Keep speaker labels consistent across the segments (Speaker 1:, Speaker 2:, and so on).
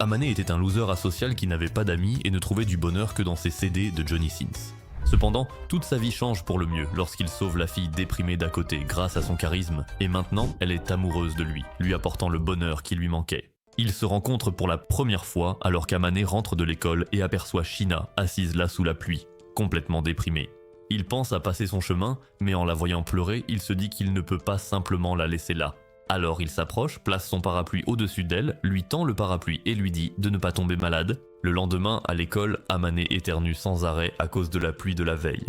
Speaker 1: Amane était un loser asocial qui n'avait pas d'amis et ne trouvait du bonheur que dans ses CD de Johnny Sins. Cependant, toute sa vie change pour le mieux lorsqu'il sauve la fille déprimée d'à côté grâce à son charisme, et maintenant elle est amoureuse de lui apportant le bonheur qui lui manquait. Ils se rencontrent pour la première fois alors qu'Amane rentre de l'école et aperçoit Shina assise là sous la pluie, complètement déprimée. Il pense à passer son chemin, mais en la voyant pleurer, il se dit qu'il ne peut pas simplement la laisser là. Alors il s'approche, place son parapluie au-dessus d'elle, lui tend le parapluie et lui dit de ne pas tomber malade. Le lendemain, à l'école, Amane éternue sans arrêt à cause de la pluie de la veille.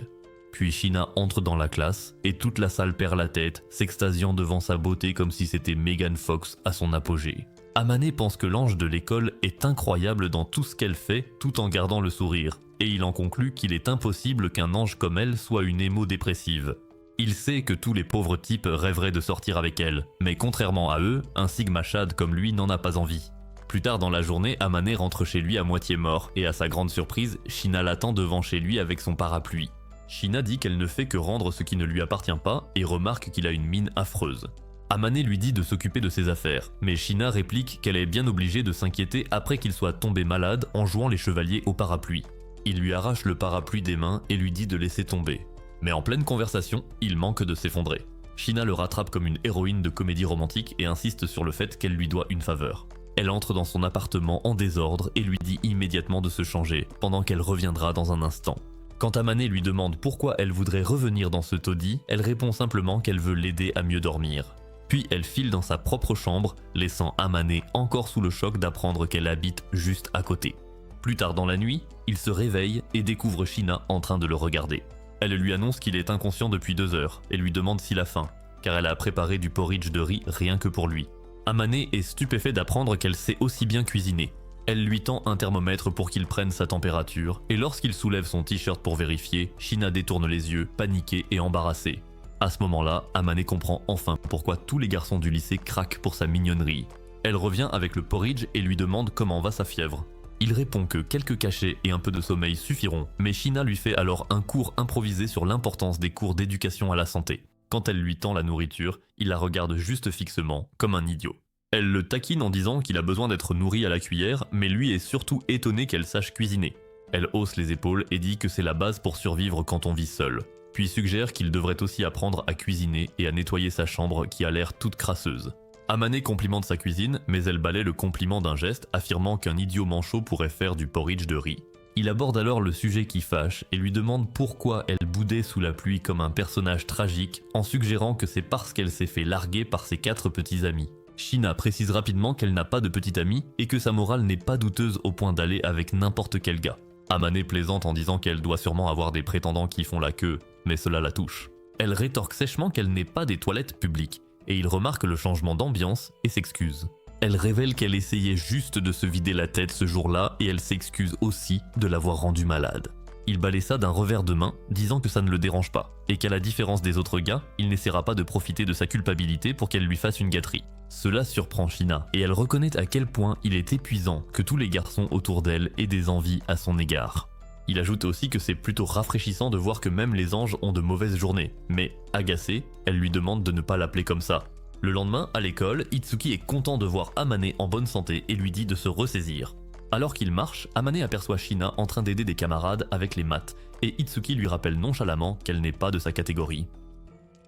Speaker 1: Puis Shina entre dans la classe et toute la salle perd la tête, s'extasiant devant sa beauté comme si c'était Megan Fox à son apogée. Amane pense que l'ange de l'école est incroyable dans tout ce qu'elle fait tout en gardant le sourire, et il en conclut qu'il est impossible qu'un ange comme elle soit une émo dépressive. Il sait que tous les pauvres types rêveraient de sortir avec elle, mais contrairement à eux, un Sigma Shad comme lui n'en a pas envie. Plus tard dans la journée, Amane rentre chez lui à moitié mort, et à sa grande surprise, Shina l'attend devant chez lui avec son parapluie. Shina dit qu'elle ne fait que rendre ce qui ne lui appartient pas, et remarque qu'il a une mine affreuse. Amane lui dit de s'occuper de ses affaires, mais Shina réplique qu'elle est bien obligée de s'inquiéter après qu'il soit tombé malade en jouant les chevaliers au parapluie. Il lui arrache le parapluie des mains et lui dit de laisser tomber. Mais en pleine conversation, il manque de s'effondrer. Shina le rattrape comme une héroïne de comédie romantique et insiste sur le fait qu'elle lui doit une faveur. Elle entre dans son appartement en désordre et lui dit immédiatement de se changer, pendant qu'elle reviendra dans un instant. Quand Amane lui demande pourquoi elle voudrait revenir dans ce taudis, elle répond simplement qu'elle veut l'aider à mieux dormir. Puis elle file dans sa propre chambre, laissant Amane encore sous le choc d'apprendre qu'elle habite juste à côté. Plus tard dans la nuit, il se réveille et découvre Shina en train de le regarder. Elle lui annonce qu'il est inconscient depuis 2 heures et lui demande s'il a faim, car elle a préparé du porridge de riz rien que pour lui. Amane est stupéfait d'apprendre qu'elle sait aussi bien cuisiner. Elle lui tend un thermomètre pour qu'il prenne sa température, et lorsqu'il soulève son t-shirt pour vérifier, Shina détourne les yeux, paniquée et embarrassée. À ce moment-là, Amane comprend enfin pourquoi tous les garçons du lycée craquent pour sa mignonnerie. Elle revient avec le porridge et lui demande comment va sa fièvre. Il répond que quelques cachets et un peu de sommeil suffiront, mais Shina lui fait alors un cours improvisé sur l'importance des cours d'éducation à la santé. Quand elle lui tend la nourriture, il la regarde juste fixement, comme un idiot. Elle le taquine en disant qu'il a besoin d'être nourri à la cuillère, mais lui est surtout étonné qu'elle sache cuisiner. Elle hausse les épaules et dit que c'est la base pour survivre quand on vit seul. Puis suggère qu'il devrait aussi apprendre à cuisiner et à nettoyer sa chambre qui a l'air toute crasseuse. Amane complimente sa cuisine, mais elle balaie le compliment d'un geste, affirmant qu'un idiot manchot pourrait faire du porridge de riz. Il aborde alors le sujet qui fâche et lui demande pourquoi elle boudait sous la pluie comme un personnage tragique, en suggérant que c'est parce qu'elle s'est fait larguer par ses 4 petits amis. Shina précise rapidement qu'elle n'a pas de petit ami et que sa morale n'est pas douteuse au point d'aller avec n'importe quel gars. Amane plaisante en disant qu'elle doit sûrement avoir des prétendants qui font la queue, mais cela la touche. Elle rétorque sèchement qu'elle n'est pas des toilettes publiques, et il remarque le changement d'ambiance et s'excuse. Elle révèle qu'elle essayait juste de se vider la tête ce jour-là et elle s'excuse aussi de l'avoir rendu malade. Il balaie ça d'un revers de main, disant que ça ne le dérange pas, et qu'à la différence des autres gars, il n'essaiera pas de profiter de sa culpabilité pour qu'elle lui fasse une gâterie. Cela surprend Shina, et elle reconnaît à quel point il est épuisant que tous les garçons autour d'elle aient des envies à son égard. Il ajoute aussi que c'est plutôt rafraîchissant de voir que même les anges ont de mauvaises journées, mais, agacée, elle lui demande de ne pas l'appeler comme ça. Le lendemain, à l'école, Itsuki est content de voir Amane en bonne santé et lui dit de se ressaisir. Alors qu'il marche, Amane aperçoit Shina en train d'aider des camarades avec les maths, et Itsuki lui rappelle nonchalamment qu'elle n'est pas de sa catégorie.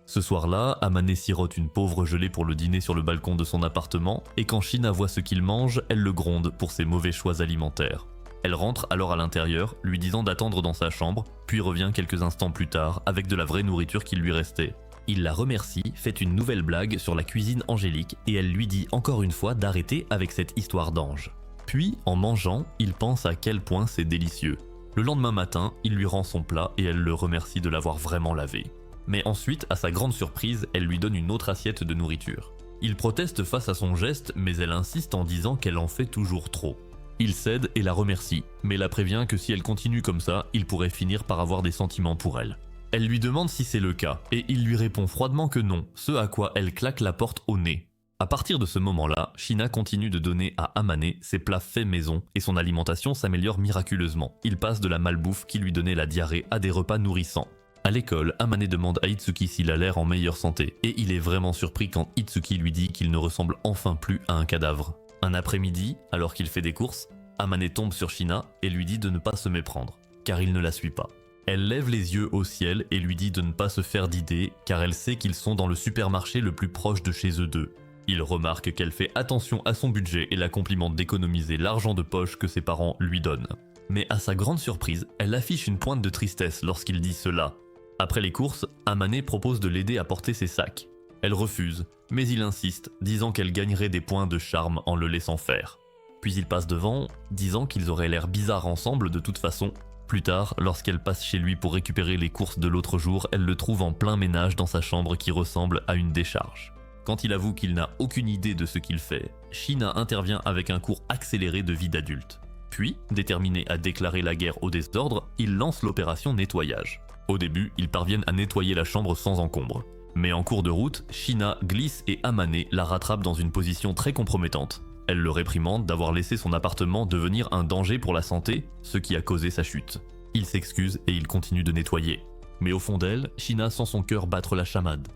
Speaker 1: Ce soir-là, Amane sirote une pauvre gelée pour le dîner sur le balcon de son appartement, et quand Shina voit ce qu'il mange, elle le gronde pour ses mauvais choix alimentaires. Elle rentre alors à l'intérieur, lui disant d'attendre dans sa chambre, puis revient quelques instants plus tard avec de la vraie nourriture qui lui restait. Il la remercie, fait une nouvelle blague sur la cuisine angélique, et elle lui dit encore une fois d'arrêter avec cette histoire d'ange. Puis, en mangeant, il pense à quel point c'est délicieux. Le lendemain matin, il lui rend son plat et elle le remercie de l'avoir vraiment lavé. Mais ensuite, à sa grande surprise, elle lui donne une autre assiette de nourriture. Il proteste face à son geste, mais elle insiste en disant qu'elle en fait toujours trop. Il cède et la remercie, mais la prévient que si elle continue comme ça, il pourrait finir par avoir des sentiments pour elle. Elle lui demande si c'est le cas, et il lui répond froidement que non, ce à quoi elle claque la porte au nez. À partir de ce moment-là, Shina continue de donner à Amane ses plats faits maison et son alimentation s'améliore miraculeusement. Il passe de la malbouffe qui lui donnait la diarrhée à des repas nourrissants. À l'école, Amane demande à Itsuki s'il a l'air en meilleure santé et il est vraiment surpris quand Itsuki lui dit qu'il ne ressemble enfin plus à un cadavre. Un après-midi, alors qu'il fait des courses, Amane tombe sur Sheena et lui dit de ne pas se méprendre, car il ne la suit pas. Elle lève les yeux au ciel et lui dit de ne pas se faire d'idées, car elle sait qu'ils sont dans le supermarché le plus proche de chez eux deux. Il remarque qu'elle fait attention à son budget et la complimente d'économiser l'argent de poche que ses parents lui donnent. Mais à sa grande surprise, elle affiche une pointe de tristesse lorsqu'il dit cela. Après les courses, Amane propose de l'aider à porter ses sacs. Elle refuse, mais il insiste, disant qu'elle gagnerait des points de charme en le laissant faire. Puis il passe devant, disant qu'ils auraient l'air bizarres ensemble de toute façon. Plus tard, lorsqu'elle passe chez lui pour récupérer les courses de l'autre jour, elle le trouve en plein ménage dans sa chambre qui ressemble à une décharge. Quand il avoue qu'il n'a aucune idée de ce qu'il fait, Sheena intervient avec un cours accéléré de vie d'adulte. Puis, déterminé à déclarer la guerre au désordre, il lance l'opération nettoyage. Au début, ils parviennent à nettoyer la chambre sans encombre. Mais en cours de route, Sheena glisse et Amane la rattrape dans une position très compromettante. Elle le réprimande d'avoir laissé son appartement devenir un danger pour la santé, ce qui a causé sa chute. Il s'excuse et il continue de nettoyer. Mais au fond d'elle, Sheena sent son cœur battre la chamade.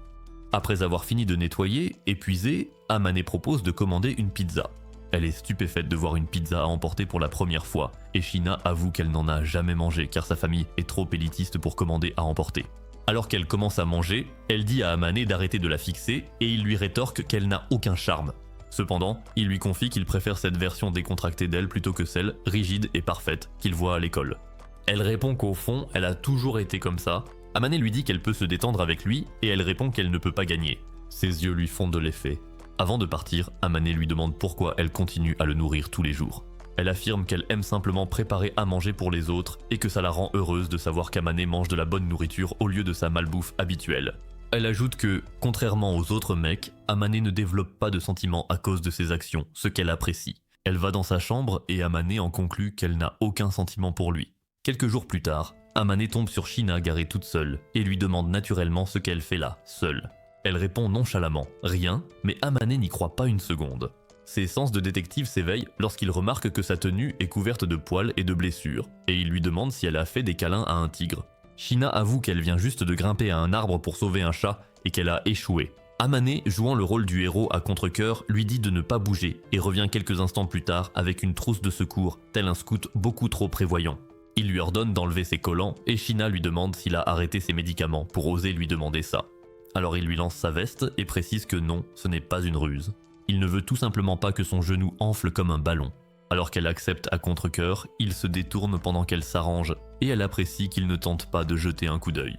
Speaker 1: Après avoir fini de nettoyer, épuisée, Amane propose de commander une pizza. Elle est stupéfaite de voir une pizza à emporter pour la première fois, et Sheena avoue qu'elle n'en a jamais mangé car sa famille est trop élitiste pour commander à emporter. Alors qu'elle commence à manger, elle dit à Amane d'arrêter de la fixer et il lui rétorque qu'elle n'a aucun charme. Cependant, il lui confie qu'il préfère cette version décontractée d'elle plutôt que celle, rigide et parfaite, qu'il voit à l'école. Elle répond qu'au fond, elle a toujours été comme ça. Amane lui dit qu'elle peut se détendre avec lui et elle répond qu'elle ne peut pas gagner. Ses yeux lui font de l'effet. Avant de partir, Amane lui demande pourquoi elle continue à le nourrir tous les jours. Elle affirme qu'elle aime simplement préparer à manger pour les autres et que ça la rend heureuse de savoir qu'Amane mange de la bonne nourriture au lieu de sa malbouffe habituelle. Elle ajoute que, contrairement aux autres mecs, Amane ne développe pas de sentiments à cause de ses actions, ce qu'elle apprécie. Elle va dans sa chambre et Amane en conclut qu'elle n'a aucun sentiment pour lui. Quelques jours plus tard, Amane tombe sur Sheena garée toute seule et lui demande naturellement ce qu'elle fait là, seule. Elle répond nonchalamment, rien, mais Amane n'y croit pas une seconde. Ses sens de détective s'éveillent lorsqu'il remarque que sa tenue est couverte de poils et de blessures, et il lui demande si elle a fait des câlins à un tigre. Sheena avoue qu'elle vient juste de grimper à un arbre pour sauver un chat et qu'elle a échoué. Amane, jouant le rôle du héros à contre-cœur, lui dit de ne pas bouger et revient quelques instants plus tard avec une trousse de secours, tel un scout beaucoup trop prévoyant. Il lui ordonne d'enlever ses collants et Sheena lui demande s'il a arrêté ses médicaments pour oser lui demander ça. Alors il lui lance sa veste et précise que non, ce n'est pas une ruse. Il ne veut tout simplement pas que son genou enfle comme un ballon. Alors qu'elle accepte à contre-cœur, il se détourne pendant qu'elle s'arrange et elle apprécie qu'il ne tente pas de jeter un coup d'œil.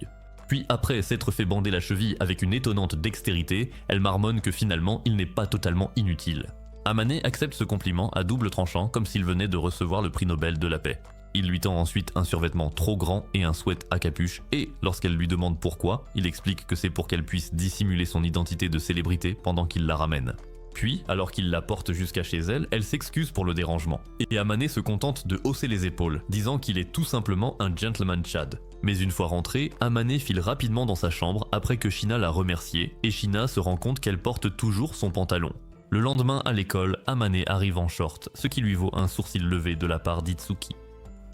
Speaker 1: Puis après s'être fait bander la cheville avec une étonnante dextérité, elle marmonne que finalement il n'est pas totalement inutile. Amane accepte ce compliment à double tranchant comme s'il venait de recevoir le prix Nobel de la paix. Il lui tend ensuite un survêtement trop grand et un sweat à capuche et, lorsqu'elle lui demande pourquoi, il explique que c'est pour qu'elle puisse dissimuler son identité de célébrité pendant qu'il la ramène. Puis, alors qu'il la porte jusqu'à chez elle, elle s'excuse pour le dérangement. Et Amane se contente de hausser les épaules, disant qu'il est tout simplement un gentleman Chad. Mais une fois rentrée, Amane file rapidement dans sa chambre après que Sheena l'a remerciée, et Sheena se rend compte qu'elle porte toujours son pantalon. Le lendemain à l'école, Amane arrive en short, ce qui lui vaut un sourcil levé de la part d'Itsuki.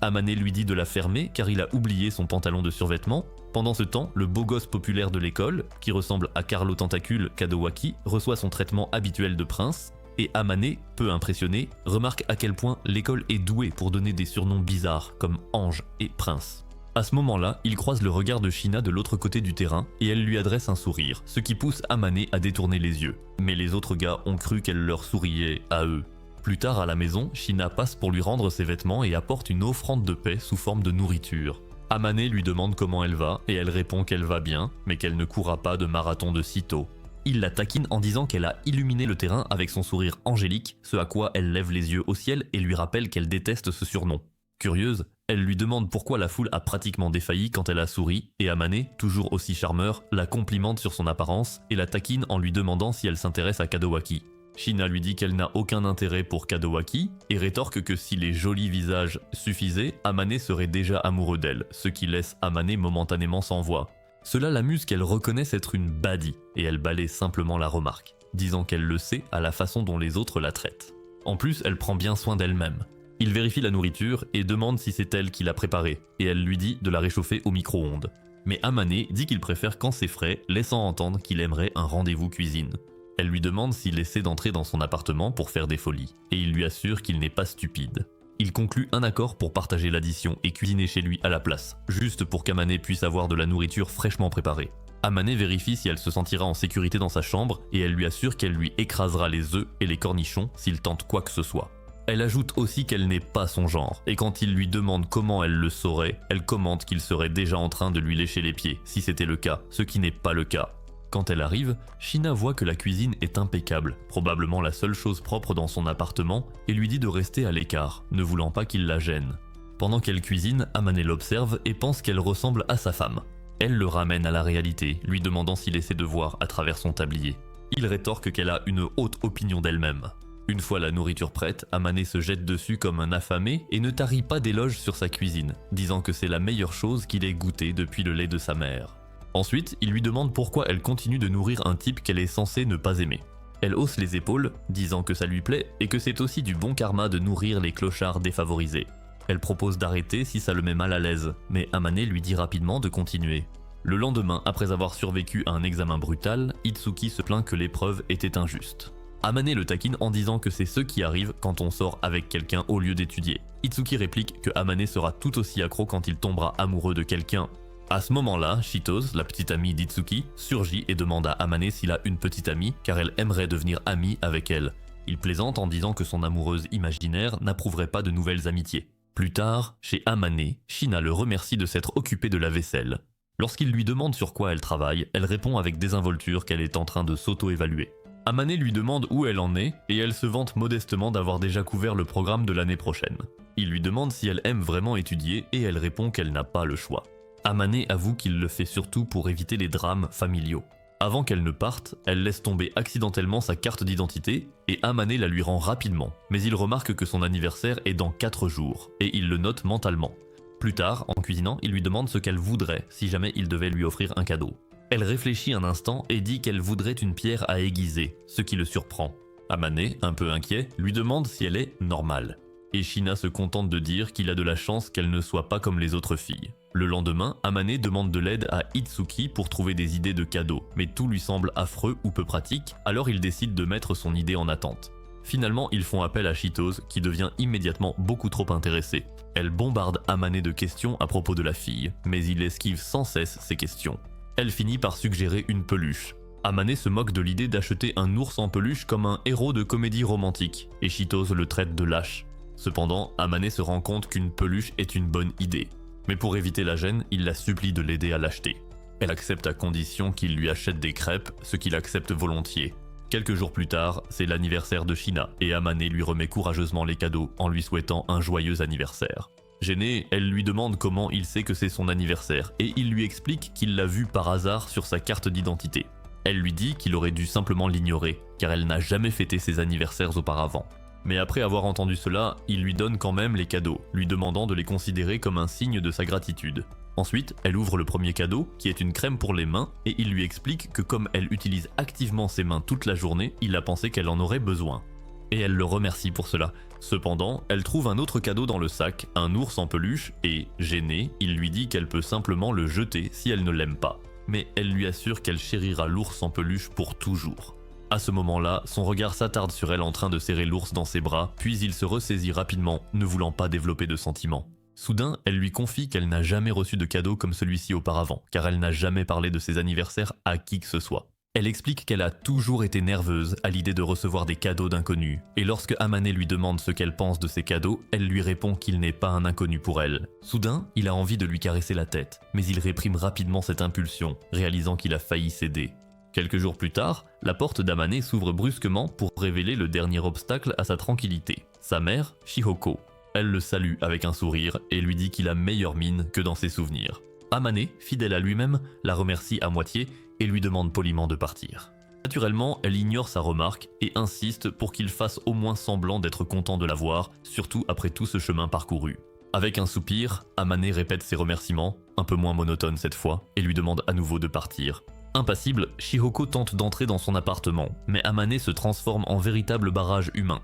Speaker 1: Amane lui dit de la fermer car il a oublié son pantalon de survêtement. Pendant ce temps, le beau gosse populaire de l'école, qui ressemble à Carlo Tentacule Kadowaki, reçoit son traitement habituel de prince, et Amane, peu impressionné, remarque à quel point l'école est douée pour donner des surnoms bizarres comme Ange et Prince. À ce moment-là, il croise le regard de Sheena de l'autre côté du terrain et elle lui adresse un sourire, ce qui pousse Amane à détourner les yeux. Mais les autres gars ont cru qu'elle leur souriait à eux. Plus tard à la maison, Sheena passe pour lui rendre ses vêtements et apporte une offrande de paix sous forme de nourriture. Amane lui demande comment elle va et elle répond qu'elle va bien, mais qu'elle ne courra pas de marathon de sitôt. Il la taquine en disant qu'elle a illuminé le terrain avec son sourire angélique, ce à quoi elle lève les yeux au ciel et lui rappelle qu'elle déteste ce surnom. Curieuse, elle lui demande pourquoi la foule a pratiquement défailli quand elle a souri, et Amane, toujours aussi charmeur, la complimente sur son apparence et la taquine en lui demandant si elle s'intéresse à Kadowaki. Sheena lui dit qu'elle n'a aucun intérêt pour Kadowaki et rétorque que si les jolis visages suffisaient, Amane serait déjà amoureux d'elle, ce qui laisse Amane momentanément sans voix. Cela l'amuse qu'elle reconnaisse être une baddie et elle balaie simplement la remarque, disant qu'elle le sait à la façon dont les autres la traitent. En plus, elle prend bien soin d'elle-même. Il vérifie la nourriture et demande si c'est elle qui l'a préparée, et elle lui dit de la réchauffer au micro-ondes. Mais Amane dit qu'il préfère quand c'est frais, laissant entendre qu'il aimerait un rendez-vous cuisine. Elle lui demande s'il essaie d'entrer dans son appartement pour faire des folies, et il lui assure qu'il n'est pas stupide. Il conclut un accord pour partager l'addition et cuisiner chez lui à la place, juste pour qu'Amane puisse avoir de la nourriture fraîchement préparée. Amane vérifie si elle se sentira en sécurité dans sa chambre et elle lui assure qu'elle lui écrasera les œufs et les cornichons s'il tente quoi que ce soit. Elle ajoute aussi qu'elle n'est pas son genre, et quand il lui demande comment elle le saurait, elle commente qu'il serait déjà en train de lui lécher les pieds, si c'était le cas, ce qui n'est pas le cas. Quand elle arrive, Shina voit que la cuisine est impeccable, probablement la seule chose propre dans son appartement, et lui dit de rester à l'écart, ne voulant pas qu'il la gêne. Pendant qu'elle cuisine, Amane l'observe et pense qu'elle ressemble à sa femme. Elle le ramène à la réalité, lui demandant s'il essaie de voir à travers son tablier. Il rétorque qu'elle a une haute opinion d'elle-même. Une fois la nourriture prête, Amane se jette dessus comme un affamé et ne tarit pas d'éloges sur sa cuisine, disant que c'est la meilleure chose qu'il ait goûtée depuis le lait de sa mère. Ensuite, il lui demande pourquoi elle continue de nourrir un type qu'elle est censée ne pas aimer. Elle hausse les épaules, disant que ça lui plaît et que c'est aussi du bon karma de nourrir les clochards défavorisés. Elle propose d'arrêter si ça le met mal à l'aise, mais Amane lui dit rapidement de continuer. Le lendemain, après avoir survécu à un examen brutal, Itsuki se plaint que l'épreuve était injuste. Amane le taquine en disant que c'est ce qui arrive quand on sort avec quelqu'un au lieu d'étudier. Itsuki réplique que Amane sera tout aussi accro quand il tombera amoureux de quelqu'un. À ce moment-là, Chitose, la petite amie d'Itsuki, surgit et demande à Amane s'il a une petite amie car elle aimerait devenir amie avec elle. Il plaisante en disant que son amoureuse imaginaire n'approuverait pas de nouvelles amitiés. Plus tard, chez Amane, Shina le remercie de s'être occupée de la vaisselle. Lorsqu'il lui demande sur quoi elle travaille, elle répond avec désinvolture qu'elle est en train de s'auto-évaluer. Amane lui demande où elle en est et elle se vante modestement d'avoir déjà couvert le programme de l'année prochaine. Il lui demande si elle aime vraiment étudier et elle répond qu'elle n'a pas le choix. Amane avoue qu'il le fait surtout pour éviter les drames familiaux. Avant qu'elle ne parte, elle laisse tomber accidentellement sa carte d'identité et Amane la lui rend rapidement, mais il remarque que son anniversaire est dans 4 jours et il le note mentalement. Plus tard, en cuisinant, il lui demande ce qu'elle voudrait si jamais il devait lui offrir un cadeau. Elle réfléchit un instant et dit qu'elle voudrait une pierre à aiguiser, ce qui le surprend. Amane, un peu inquiet, lui demande si elle est normale. Et Shina se contente de dire qu'il a de la chance qu'elle ne soit pas comme les autres filles. Le lendemain, Amane demande de l'aide à Itsuki pour trouver des idées de cadeaux, mais tout lui semble affreux ou peu pratique, alors il décide de mettre son idée en attente. Finalement, ils font appel à Chitose, qui devient immédiatement beaucoup trop intéressée. Elle bombarde Amane de questions à propos de la fille, mais il esquive sans cesse ces questions. Elle finit par suggérer une peluche. Amane se moque de l'idée d'acheter un ours en peluche comme un héros de comédie romantique, et Chitose le traite de lâche. Cependant, Amane se rend compte qu'une peluche est une bonne idée. Mais pour éviter la gêne, il la supplie de l'aider à l'acheter. Elle accepte à condition qu'il lui achète des crêpes, ce qu'il accepte volontiers. Quelques jours plus tard, c'est l'anniversaire de Shina, et Amane lui remet courageusement les cadeaux en lui souhaitant un joyeux anniversaire. Gênée, elle lui demande comment il sait que c'est son anniversaire, et il lui explique qu'il l'a vu par hasard sur sa carte d'identité. Elle lui dit qu'il aurait dû simplement l'ignorer, car elle n'a jamais fêté ses anniversaires auparavant. Mais après avoir entendu cela, il lui donne quand même les cadeaux, lui demandant de les considérer comme un signe de sa gratitude. Ensuite, elle ouvre le premier cadeau, qui est une crème pour les mains, et il lui explique que comme elle utilise activement ses mains toute la journée, il a pensé qu'elle en aurait besoin. Et elle le remercie pour cela. Cependant, elle trouve un autre cadeau dans le sac, un ours en peluche, et, gênée, il lui dit qu'elle peut simplement le jeter si elle ne l'aime pas. Mais elle lui assure qu'elle chérira l'ours en peluche pour toujours. À ce moment-là, son regard s'attarde sur elle en train de serrer l'ours dans ses bras, puis il se ressaisit rapidement, ne voulant pas développer de sentiments. Soudain, elle lui confie qu'elle n'a jamais reçu de cadeau comme celui-ci auparavant, car elle n'a jamais parlé de ses anniversaires à qui que ce soit. Elle explique qu'elle a toujours été nerveuse à l'idée de recevoir des cadeaux d'inconnus, et lorsque Amane lui demande ce qu'elle pense de ces cadeaux, elle lui répond qu'il n'est pas un inconnu pour elle. Soudain, il a envie de lui caresser la tête, mais il réprime rapidement cette impulsion, réalisant qu'il a failli céder. Quelques jours plus tard, la porte d'Amane s'ouvre brusquement pour révéler le dernier obstacle à sa tranquillité, sa mère, Shihoko. Elle le salue avec un sourire et lui dit qu'il a meilleure mine que dans ses souvenirs. Amane, fidèle à lui-même, la remercie à moitié et lui demande poliment de partir. Naturellement, elle ignore sa remarque et insiste pour qu'il fasse au moins semblant d'être content de la voir, surtout après tout ce chemin parcouru. Avec un soupir, Amane répète ses remerciements, un peu moins monotone cette fois, et lui demande à nouveau de partir. Impassible, Shihoko tente d'entrer dans son appartement, mais Amane se transforme en véritable barrage humain.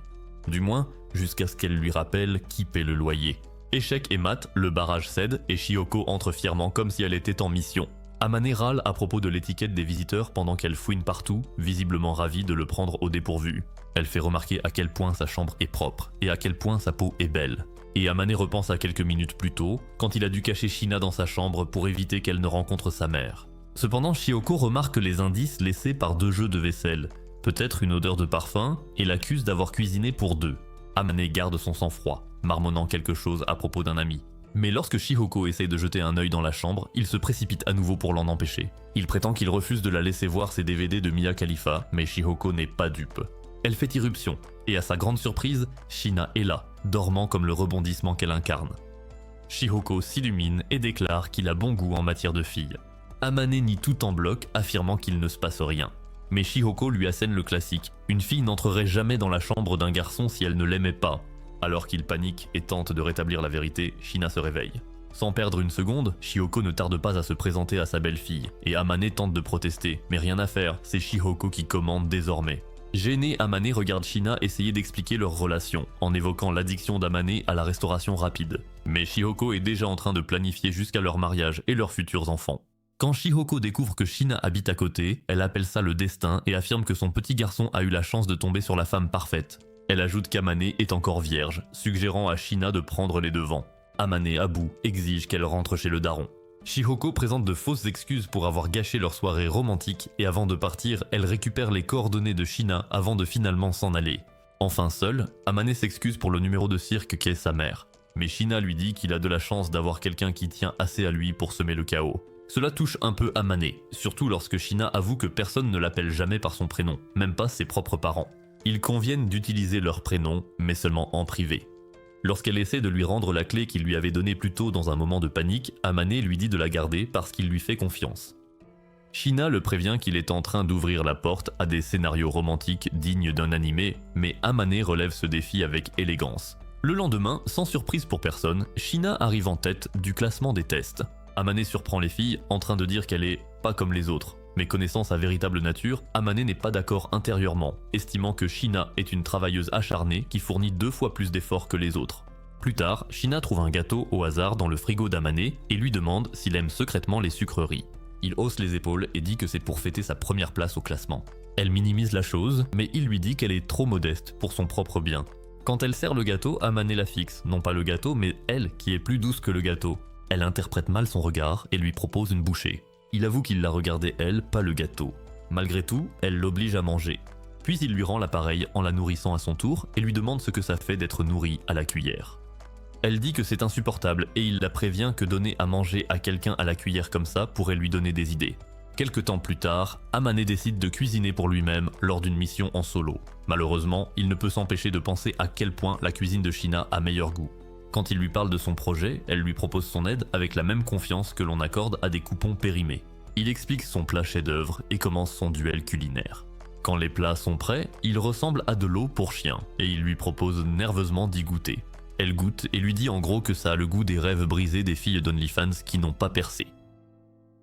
Speaker 1: Du moins, jusqu'à ce qu'elle lui rappelle qui paie le loyer. Échec et mat, le barrage cède et Shihoko entre fièrement comme si elle était en mission. Amane râle à propos de l'étiquette des visiteurs pendant qu'elle fouine partout, visiblement ravie de le prendre au dépourvu. Elle fait remarquer à quel point sa chambre est propre et à quel point sa peau est belle. Et Amane repense à quelques minutes plus tôt, quand il a dû cacher Shina dans sa chambre pour éviter qu'elle ne rencontre sa mère. Cependant, Shihoko remarque les indices laissés par 2 jeux de vaisselle, peut-être une odeur de parfum, et l'accuse d'avoir cuisiné pour 2. Amane garde son sang-froid, marmonnant quelque chose à propos d'un ami. Mais lorsque Shihoko essaye de jeter un œil dans la chambre, il se précipite à nouveau pour l'en empêcher. Il prétend qu'il refuse de la laisser voir ses DVD de Mia Khalifa, mais Shihoko n'est pas dupe. Elle fait irruption, et à sa grande surprise, Shina est là, dormant comme le rebondissement qu'elle incarne. Shihoko s'illumine et déclare qu'il a bon goût en matière de filles. Amane nie tout en bloc, affirmant qu'il ne se passe rien. Mais Shihoko lui assène le classique, une fille n'entrerait jamais dans la chambre d'un garçon si elle ne l'aimait pas. Alors qu'il panique et tente de rétablir la vérité, Shina se réveille. Sans perdre une seconde, Shihoko ne tarde pas à se présenter à sa belle-fille, et Amane tente de protester, mais rien à faire, c'est Shihoko qui commande désormais. Gêné, Amane regarde Shina essayer d'expliquer leur relation, en évoquant l'addiction d'Amane à la restauration rapide. Mais Shihoko est déjà en train de planifier jusqu'à leur mariage et leurs futurs enfants. Quand Shihoko découvre que Shina habite à côté, elle appelle ça le destin et affirme que son petit garçon a eu la chance de tomber sur la femme parfaite. Elle ajoute qu'Amane est encore vierge, suggérant à Shina de prendre les devants. Amane, à bout, exige qu'elle rentre chez le daron. Shihoko présente de fausses excuses pour avoir gâché leur soirée romantique et avant de partir, elle récupère les coordonnées de Shina avant de finalement s'en aller. Enfin seule, Amane s'excuse pour le numéro de cirque qu'est sa mère. Mais Shina lui dit qu'il a de la chance d'avoir quelqu'un qui tient assez à lui pour semer le chaos. Cela touche un peu Amane, surtout lorsque Shina avoue que personne ne l'appelle jamais par son prénom, même pas ses propres parents. Ils conviennent d'utiliser leur prénom, mais seulement en privé. Lorsqu'elle essaie de lui rendre la clé qu'il lui avait donnée plus tôt dans un moment de panique, Amane lui dit de la garder parce qu'il lui fait confiance. Shina le prévient qu'il est en train d'ouvrir la porte à des scénarios romantiques dignes d'un animé, mais Amane relève ce défi avec élégance. Le lendemain, sans surprise pour personne, Shina arrive en tête du classement des tests. Amane surprend les filles en train de dire qu'elle est pas comme les autres. Mais connaissant sa véritable nature, Amane n'est pas d'accord intérieurement, estimant que Shina est une travailleuse acharnée qui fournit 2 fois plus d'efforts que les autres. Plus tard, Shina trouve un gâteau au hasard dans le frigo d'Amane et lui demande s'il aime secrètement les sucreries. Il hausse les épaules et dit que c'est pour fêter sa première place au classement. Elle minimise la chose, mais il lui dit qu'elle est trop modeste pour son propre bien. Quand elle sert le gâteau, Amane la fixe, non pas le gâteau, mais elle qui est plus douce que le gâteau. Elle interprète mal son regard et lui propose une bouchée. Il avoue qu'il la regardait elle, pas le gâteau. Malgré tout, elle l'oblige à manger. Puis il lui rend l'appareil en la nourrissant à son tour et lui demande ce que ça fait d'être nourrie à la cuillère. Elle dit que c'est insupportable et il la prévient que donner à manger à quelqu'un à la cuillère comme ça pourrait lui donner des idées. Quelque temps plus tard, Amane décide de cuisiner pour lui-même lors d'une mission en solo. Malheureusement, il ne peut s'empêcher de penser à quel point la cuisine de Shina a meilleur goût. Quand il lui parle de son projet, elle lui propose son aide avec la même confiance que l'on accorde à des coupons périmés. Il explique son plat chef-d'œuvre et commence son duel culinaire. Quand les plats sont prêts, il ressemble à de l'eau pour chien et il lui propose nerveusement d'y goûter. Elle goûte et lui dit en gros que ça a le goût des rêves brisés des filles d'OnlyFans qui n'ont pas percé.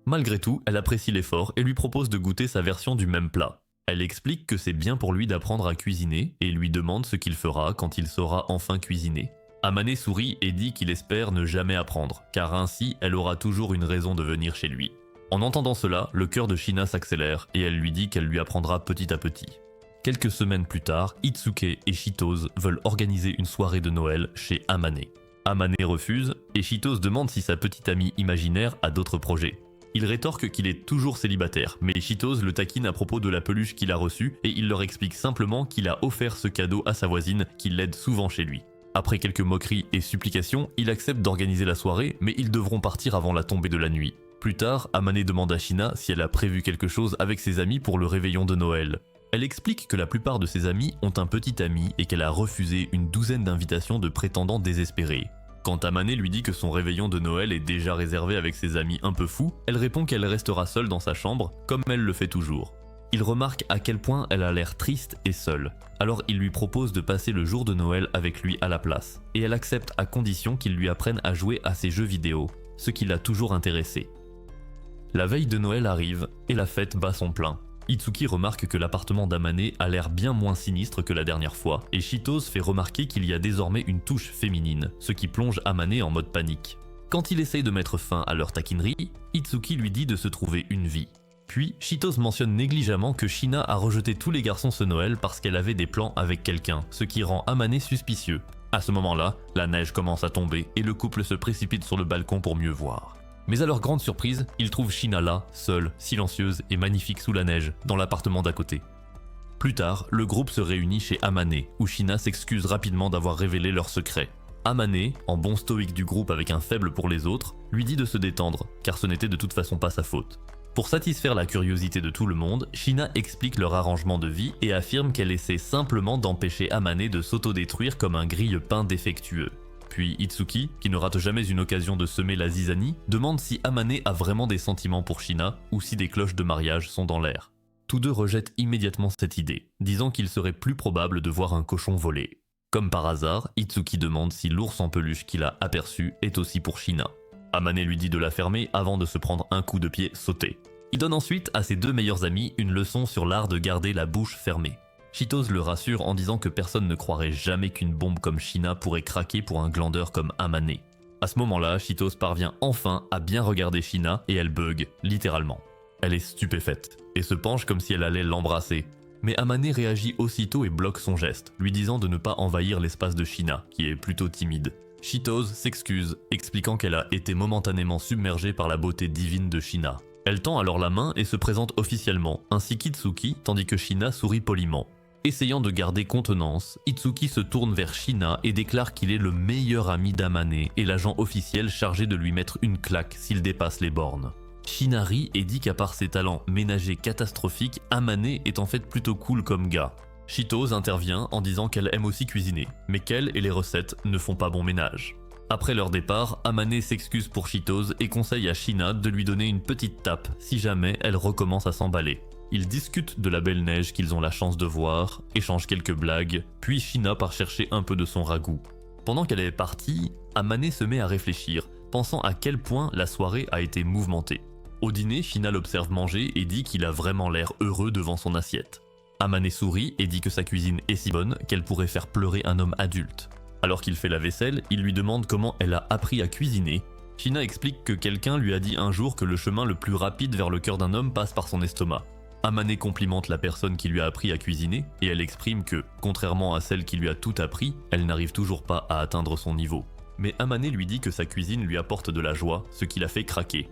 Speaker 1: Malgré tout, elle apprécie l'effort et lui propose de goûter sa version du même plat. Elle explique que c'est bien pour lui d'apprendre à cuisiner et lui demande ce qu'il fera quand il saura enfin cuisiner. Amane sourit et dit qu'il espère ne jamais apprendre, car ainsi elle aura toujours une raison de venir chez lui. En entendant cela, le cœur de Shina s'accélère et elle lui dit qu'elle lui apprendra petit à petit. Quelques semaines plus tard, Itsuke et Chitose veulent organiser une soirée de Noël chez Amane. Amane refuse et Chitose demande si sa petite amie imaginaire a d'autres projets. Il rétorque qu'il est toujours célibataire, mais Chitose le taquine à propos de la peluche qu'il a reçue et il leur explique simplement qu'il a offert ce cadeau à sa voisine qui l'aide souvent chez lui. Après quelques moqueries et supplications, il accepte d'organiser la soirée, mais ils devront partir avant la tombée de la nuit. Plus tard, Amane demande à Shina si elle a prévu quelque chose avec ses amis pour le réveillon de Noël. Elle explique que la plupart de ses amis ont un petit ami et qu'elle a refusé une douzaine d'invitations de prétendants désespérés. Quand Amane lui dit que son réveillon de Noël est déjà réservé avec ses amis un peu fous, elle répond qu'elle restera seule dans sa chambre, comme elle le fait toujours. Il remarque à quel point elle a l'air triste et seule. Alors il lui propose de passer le jour de Noël avec lui à la place. Et elle accepte à condition qu'il lui apprenne à jouer à ses jeux vidéo, ce qui l'a toujours intéressé. La veille de Noël arrive et la fête bat son plein. Itsuki remarque que l'appartement d'Amane a l'air bien moins sinistre que la dernière fois, et Chitose fait remarquer qu'il y a désormais une touche féminine, ce qui plonge Amane en mode panique. Quand il essaye de mettre fin à leur taquinerie, Itsuki lui dit de se trouver une vie. Puis, Chitose mentionne négligemment que Shina a rejeté tous les garçons ce Noël parce qu'elle avait des plans avec quelqu'un, ce qui rend Amane suspicieux. À ce moment-là, la neige commence à tomber et le couple se précipite sur le balcon pour mieux voir. Mais à leur grande surprise, ils trouvent Shina là, seule, silencieuse et magnifique sous la neige, dans l'appartement d'à côté. Plus tard, le groupe se réunit chez Amane, où Shina s'excuse rapidement d'avoir révélé leur secret. Amane, en bon stoïque du groupe avec un faible pour les autres, lui dit de se détendre, car ce n'était de toute façon pas sa faute. Pour satisfaire la curiosité de tout le monde, Shina explique leur arrangement de vie et affirme qu'elle essaie simplement d'empêcher Amane de s'autodétruire comme un grille-pain défectueux. Puis Itsuki, qui ne rate jamais une occasion de semer la zizanie, demande si Amane a vraiment des sentiments pour Shina ou si des cloches de mariage sont dans l'air. Tous deux rejettent immédiatement cette idée, disant qu'il serait plus probable de voir un cochon voler. Comme par hasard, Itsuki demande si l'ours en peluche qu'il a aperçu est aussi pour Shina. Amane lui dit de la fermer avant de se prendre un coup de pied sauté. Il donne ensuite à ses deux meilleurs amis une leçon sur l'art de garder la bouche fermée. Chitose le rassure en disant que personne ne croirait jamais qu'une bombe comme Shina pourrait craquer pour un glandeur comme Amane. À ce moment-là, Chitose parvient enfin à bien regarder Shina et elle bug, littéralement. Elle est stupéfaite et se penche comme si elle allait l'embrasser. Mais Amane réagit aussitôt et bloque son geste, lui disant de ne pas envahir l'espace de Shina, qui est plutôt timide. Chitose s'excuse, expliquant qu'elle a été momentanément submergée par la beauté divine de Shina. Elle tend alors la main et se présente officiellement, ainsi qu'Itsuki, tandis que Shina sourit poliment. Essayant de garder contenance, Itsuki se tourne vers Shina et déclare qu'il est le meilleur ami d'Amane et l'agent officiel chargé de lui mettre une claque s'il dépasse les bornes. Shina rit et dit qu'à part ses talents ménagers catastrophiques, Amane est en fait plutôt cool comme gars. Chitose intervient en disant qu'elle aime aussi cuisiner, mais qu'elle et les recettes ne font pas bon ménage. Après leur départ, Amane s'excuse pour Chitose et conseille à Shina de lui donner une petite tape si jamais elle recommence à s'emballer. Ils discutent de la belle neige qu'ils ont la chance de voir, échangent quelques blagues, puis Shina part chercher un peu de son ragoût. Pendant qu'elle est partie, Amane se met à réfléchir, pensant à quel point la soirée a été mouvementée. Au dîner, Shina l'observe manger et dit qu'il a vraiment l'air heureux devant son assiette. Amane sourit et dit que sa cuisine est si bonne qu'elle pourrait faire pleurer un homme adulte. Alors qu'il fait la vaisselle, il lui demande comment elle a appris à cuisiner. Shina explique que quelqu'un lui a dit un jour que le chemin le plus rapide vers le cœur d'un homme passe par son estomac. Amane complimente la personne qui lui a appris à cuisiner et elle exprime que, contrairement à celle qui lui a tout appris, elle n'arrive toujours pas à atteindre son niveau. Mais Amane lui dit que sa cuisine lui apporte de la joie, ce qui la fait craquer.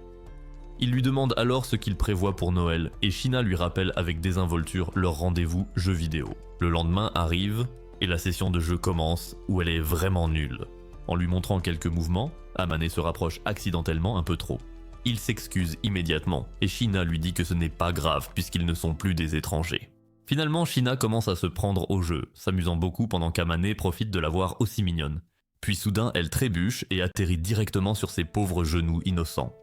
Speaker 1: Il lui demande alors ce qu'il prévoit pour Noël et Shina lui rappelle avec désinvolture leur rendez-vous jeu vidéo. Le lendemain arrive et la session de jeu commence où elle est vraiment nulle. En lui montrant quelques mouvements, Amane se rapproche accidentellement un peu trop. Il s'excuse immédiatement et Shina lui dit que ce n'est pas grave puisqu'ils ne sont plus des étrangers. Finalement, Shina commence à se prendre au jeu, s'amusant beaucoup pendant qu'Amane profite de la voir aussi mignonne. Puis soudain, elle trébuche et atterrit directement sur ses pauvres genoux innocents.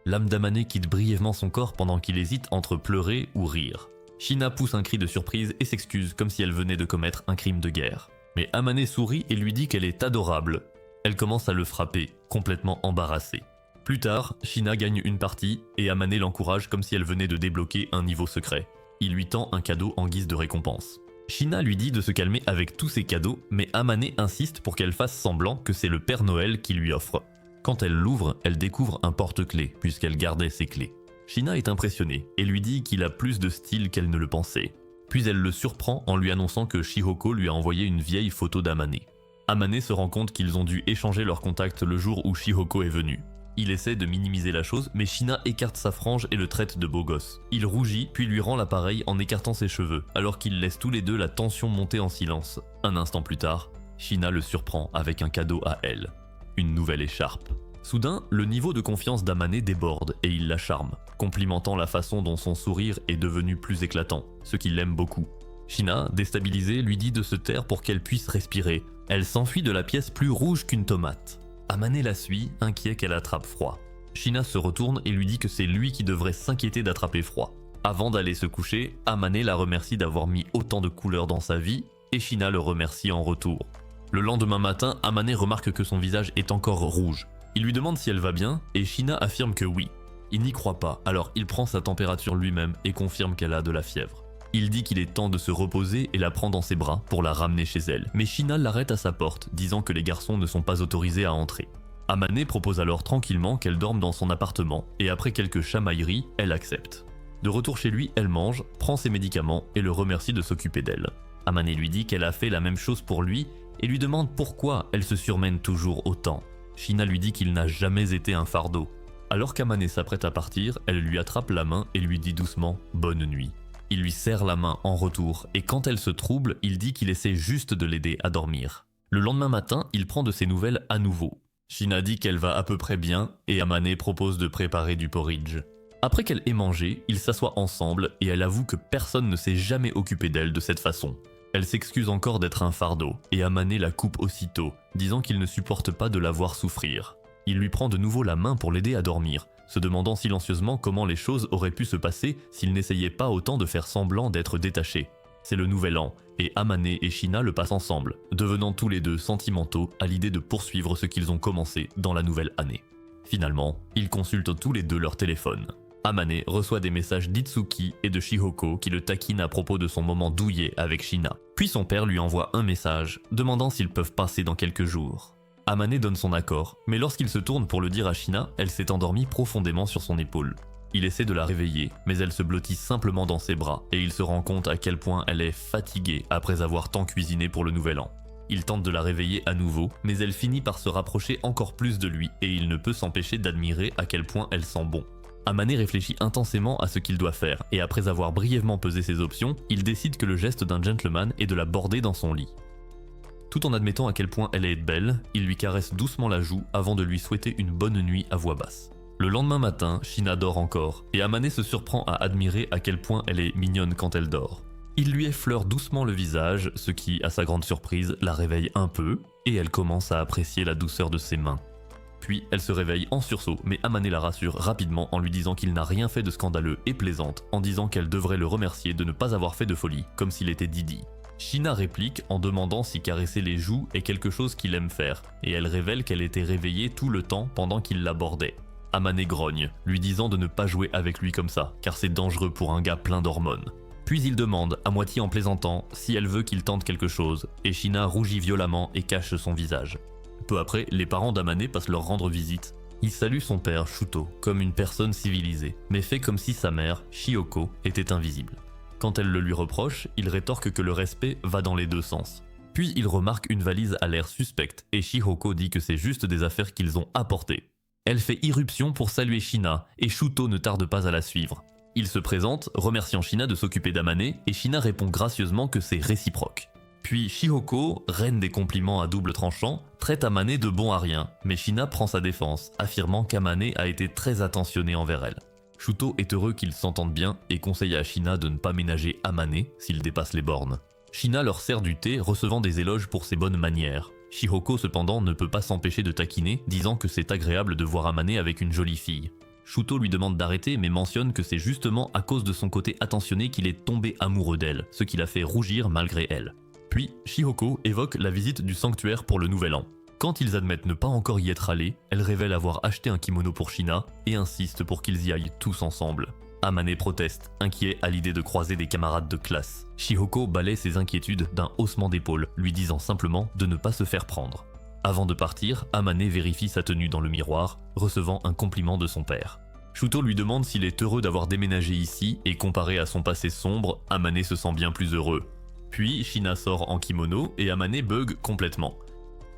Speaker 1: L'âme d'Amane quitte brièvement son corps pendant qu'il hésite entre pleurer ou rire. Shina pousse un cri de surprise et s'excuse comme si elle venait de commettre un crime de guerre. Mais Amane sourit et lui dit qu'elle est adorable. Elle commence à le frapper, complètement embarrassée. Plus tard, Shina gagne une partie et Amane l'encourage comme si elle venait de débloquer un niveau secret. Il lui tend un cadeau en guise de récompense. Shina lui dit de se calmer avec tous ses cadeaux, mais Amane insiste pour qu'elle fasse semblant que c'est le Père Noël qui lui offre. Quand elle l'ouvre, elle découvre un porte-clés, puisqu'elle gardait ses clés. Shina est impressionnée et lui dit qu'il a plus de style qu'elle ne le pensait. Puis elle le surprend en lui annonçant que Shihoko lui a envoyé une vieille photo d'Amane. Amane se rend compte qu'ils ont dû échanger leurs contacts le jour où Shihoko est venu. Il essaie de minimiser la chose, mais Shina écarte sa frange et le traite de beau gosse. Il rougit, puis lui rend l'appareil en écartant ses cheveux, alors qu'ils laissent tous les deux la tension monter en silence. Un instant plus tard, Shina le surprend avec un cadeau à elle. Une nouvelle écharpe. Soudain, le niveau de confiance d'Amane déborde et il la charme, complimentant la façon dont son sourire est devenu plus éclatant, ce qui l'aime beaucoup. Shina, déstabilisée, lui dit de se taire pour qu'elle puisse respirer. Elle s'enfuit de la pièce plus rouge qu'une tomate. Amane la suit, inquiet qu'elle attrape froid. Shina se retourne et lui dit que c'est lui qui devrait s'inquiéter d'attraper froid. Avant d'aller se coucher, Amane la remercie d'avoir mis autant de couleurs dans sa vie et Shina le remercie en retour. Le lendemain matin, Amane remarque que son visage est encore rouge. Il lui demande si elle va bien et Shina affirme que oui. Il n'y croit pas, alors il prend sa température lui-même et confirme qu'elle a de la fièvre. Il dit qu'il est temps de se reposer et la prend dans ses bras pour la ramener chez elle. Mais Shina l'arrête à sa porte, disant que les garçons ne sont pas autorisés à entrer. Amane propose alors tranquillement qu'elle dorme dans son appartement, et après quelques chamailleries, elle accepte. De retour chez lui, elle mange, prend ses médicaments et le remercie de s'occuper d'elle. Amane lui dit qu'elle a fait la même chose pour lui et lui demande pourquoi elle se surmène toujours autant. Shina lui dit qu'il n'a jamais été un fardeau. Alors qu'Amane s'apprête à partir, elle lui attrape la main et lui dit doucement « bonne nuit ». Il lui serre la main en retour et quand elle se trouble, il dit qu'il essaie juste de l'aider à dormir. Le lendemain matin, il prend de ses nouvelles à nouveau. Shina dit qu'elle va à peu près bien et Amane propose de préparer du porridge. Après qu'elle ait mangé, ils s'assoient ensemble et elle avoue que personne ne s'est jamais occupé d'elle de cette façon. Elle s'excuse encore d'être un fardeau et Amane la coupe aussitôt, disant qu'il ne supporte pas de la voir souffrir. Il lui prend de nouveau la main pour l'aider à dormir, se demandant silencieusement comment les choses auraient pu se passer s'il n'essayait pas autant de faire semblant d'être détaché. C'est le nouvel an, et Amane et Shina le passent ensemble, devenant tous les deux sentimentaux à l'idée de poursuivre ce qu'ils ont commencé dans la nouvelle année. Finalement, ils consultent tous les deux leur téléphone. Amane reçoit des messages d'Itsuki et de Shihoko qui le taquinent à propos de son moment douillet avec Shina. Puis son père lui envoie un message, demandant s'ils peuvent passer dans quelques jours. Amane donne son accord, mais lorsqu'il se tourne pour le dire à Shina, elle s'est endormie profondément sur son épaule. Il essaie de la réveiller, mais elle se blottit simplement dans ses bras, et il se rend compte à quel point elle est fatiguée après avoir tant cuisiné pour le nouvel an. Il tente de la réveiller à nouveau, mais elle finit par se rapprocher encore plus de lui, et il ne peut s'empêcher d'admirer à quel point elle sent bon. Amane réfléchit intensément à ce qu'il doit faire, et après avoir brièvement pesé ses options, il décide que le geste d'un gentleman est de la border dans son lit. Tout en admettant à quel point elle est belle, il lui caresse doucement la joue avant de lui souhaiter une bonne nuit à voix basse. Le lendemain matin, Shina dort encore, et Amane se surprend à admirer à quel point elle est mignonne quand elle dort. Il lui effleure doucement le visage, ce qui, à sa grande surprise, la réveille un peu, et elle commence à apprécier la douceur de ses mains. Puis elle se réveille en sursaut, mais Amane la rassure rapidement en lui disant qu'il n'a rien fait de scandaleux et plaisante, en disant qu'elle devrait le remercier de ne pas avoir fait de folie, comme s'il était Didi. Shina réplique en demandant si caresser les joues est quelque chose qu'il aime faire, et elle révèle qu'elle était réveillée tout le temps pendant qu'il l'abordait. Amane grogne, lui disant de ne pas jouer avec lui comme ça, car c'est dangereux pour un gars plein d'hormones. Puis il demande, à moitié en plaisantant, si elle veut qu'il tente quelque chose, et Shina rougit violemment et cache son visage. Peu après, les parents d'Amane passent leur rendre visite. Il salue son père, Shuto, comme une personne civilisée, mais fait comme si sa mère, Shihoko, était invisible. Quand elle le lui reproche, il rétorque que le respect va dans les deux sens. Puis il remarque une valise à l'air suspecte, et Shihoko dit que c'est juste des affaires qu'ils ont apportées. Elle fait irruption pour saluer Shina, et Shuto ne tarde pas à la suivre. Il se présente, remerciant Shina de s'occuper d'Amane, et Shina répond gracieusement que c'est réciproque. Puis Shihoko, reine des compliments à double tranchant, traite Amane de bon à rien, mais Shina prend sa défense, affirmant qu'Amane a été très attentionné envers elle. Shuto est heureux qu'ils s'entendent bien et conseille à Shina de ne pas ménager Amane s'il dépasse les bornes. Shina leur sert du thé, recevant des éloges pour ses bonnes manières. Shihoko cependant ne peut pas s'empêcher de taquiner, disant que c'est agréable de voir Amane avec une jolie fille. Shuto lui demande d'arrêter mais mentionne que c'est justement à cause de son côté attentionné qu'il est tombé amoureux d'elle, ce qui l'a fait rougir malgré elle. Puis, Shihoko évoque la visite du sanctuaire pour le nouvel an. Quand ils admettent ne pas encore y être allés, elle révèle avoir acheté un kimono pour Shina et insiste pour qu'ils y aillent tous ensemble. Amane proteste, inquiet à l'idée de croiser des camarades de classe. Shihoko balaie ses inquiétudes d'un haussement d'épaule, lui disant simplement de ne pas se faire prendre. Avant de partir, Amane vérifie sa tenue dans le miroir, recevant un compliment de son père. Shuto lui demande s'il est heureux d'avoir déménagé ici et comparé à son passé sombre, Amane se sent bien plus heureux. Puis Shina sort en kimono et Amane bug complètement.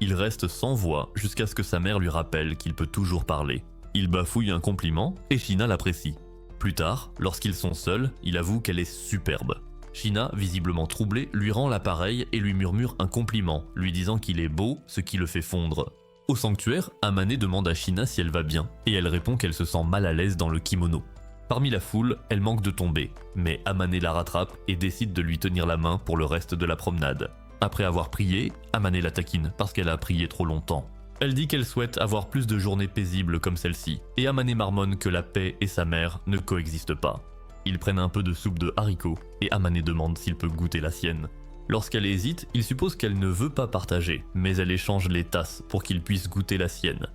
Speaker 1: Il reste sans voix jusqu'à ce que sa mère lui rappelle qu'il peut toujours parler. Il bafouille un compliment et Shina l'apprécie. Plus tard, lorsqu'ils sont seuls, il avoue qu'elle est superbe. Shina, visiblement troublée, lui rend l'appareil et lui murmure un compliment, lui disant qu'il est beau, ce qui le fait fondre. Au sanctuaire, Amane demande à Shina si elle va bien, et elle répond qu'elle se sent mal à l'aise dans le kimono. Parmi la foule, elle manque de tomber, mais Amane la rattrape et décide de lui tenir la main pour le reste de la promenade. Après avoir prié, Amane la taquine parce qu'elle a prié trop longtemps. Elle dit qu'elle souhaite avoir plus de journées paisibles comme celle-ci, et Amane marmonne que la paix et sa mère ne coexistent pas. Ils prennent un peu de soupe de haricots, et Amane demande s'il peut goûter la sienne. Lorsqu'elle hésite, il suppose qu'elle ne veut pas partager, mais elle échange les tasses pour qu'il puisse goûter la sienne.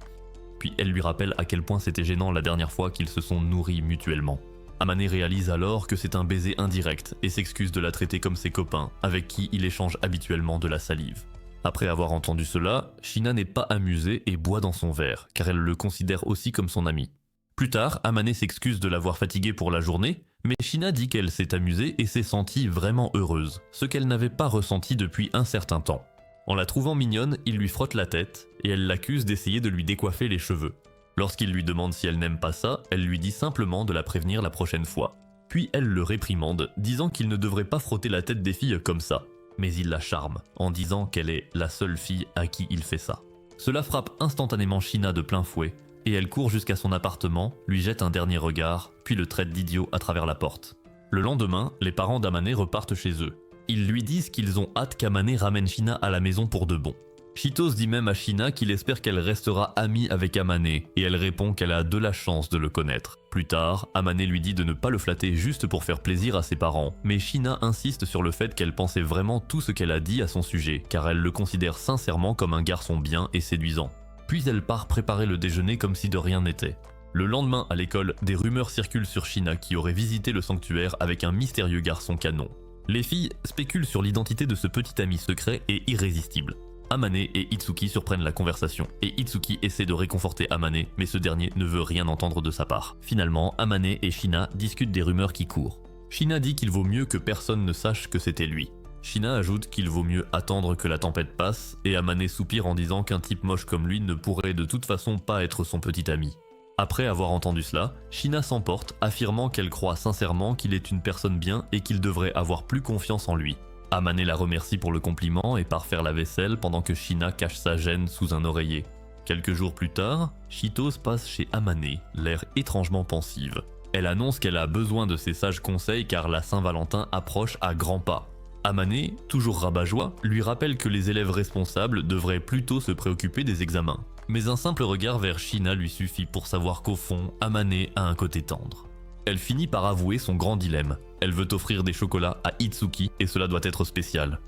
Speaker 1: Puis elle lui rappelle à quel point c'était gênant la dernière fois qu'ils se sont nourris mutuellement. Amane réalise alors que c'est un baiser indirect et s'excuse de la traiter comme ses copains, avec qui il échange habituellement de la salive. Après avoir entendu cela, Shina n'est pas amusée et boit dans son verre, car elle le considère aussi comme son ami. Plus tard, Amane s'excuse de l'avoir fatiguée pour la journée, mais Shina dit qu'elle s'est amusée et s'est sentie vraiment heureuse, ce qu'elle n'avait pas ressenti depuis un certain temps. En la trouvant mignonne, il lui frotte la tête et elle l'accuse d'essayer de lui décoiffer les cheveux. Lorsqu'il lui demande si elle n'aime pas ça, elle lui dit simplement de la prévenir la prochaine fois. Puis elle le réprimande, disant qu'il ne devrait pas frotter la tête des filles comme ça. Mais il la charme, en disant qu'elle est la seule fille à qui il fait ça. Cela frappe instantanément Shina de plein fouet, et elle court jusqu'à son appartement, lui jette un dernier regard, puis le traite d'idiot à travers la porte. Le lendemain, les parents d'Amane repartent chez eux. Ils lui disent qu'ils ont hâte qu'Amane ramène Shina à la maison pour de bon. Shitos dit même à Shina qu'il espère qu'elle restera amie avec Amane, et elle répond qu'elle a de la chance de le connaître. Plus tard, Amane lui dit de ne pas le flatter juste pour faire plaisir à ses parents, mais Shina insiste sur le fait qu'elle pensait vraiment tout ce qu'elle a dit à son sujet, car elle le considère sincèrement comme un garçon bien et séduisant. Puis elle part préparer le déjeuner comme si de rien n'était. Le lendemain, à l'école, des rumeurs circulent sur Shina qui aurait visité le sanctuaire avec un mystérieux garçon canon. Les filles spéculent sur l'identité de ce petit ami secret et irrésistible. Amane et Itsuki surprennent la conversation, et Itsuki essaie de réconforter Amane, mais ce dernier ne veut rien entendre de sa part. Finalement, Amane et Shina discutent des rumeurs qui courent. Shina dit qu'il vaut mieux que personne ne sache que c'était lui. Shina ajoute qu'il vaut mieux attendre que la tempête passe, et Amane soupire en disant qu'un type moche comme lui ne pourrait de toute façon pas être son petit ami. Après avoir entendu cela, Shina s'emporte, affirmant qu'elle croit sincèrement qu'il est une personne bien et qu'il devrait avoir plus confiance en lui. Amane la remercie pour le compliment et part faire la vaisselle pendant que Shina cache sa gêne sous un oreiller. Quelques jours plus tard, Shitos passe chez Amane, l'air étrangement pensive. Elle annonce qu'elle a besoin de ses sages conseils car la Saint-Valentin approche à grands pas. Amane, toujours rabat-joie, lui rappelle que les élèves responsables devraient plutôt se préoccuper des examens. Mais un simple regard vers Shina lui suffit pour savoir qu'au fond, Amane a un côté tendre. Elle finit par avouer son grand dilemme. Elle veut offrir des chocolats à Itsuki et cela doit être spécial.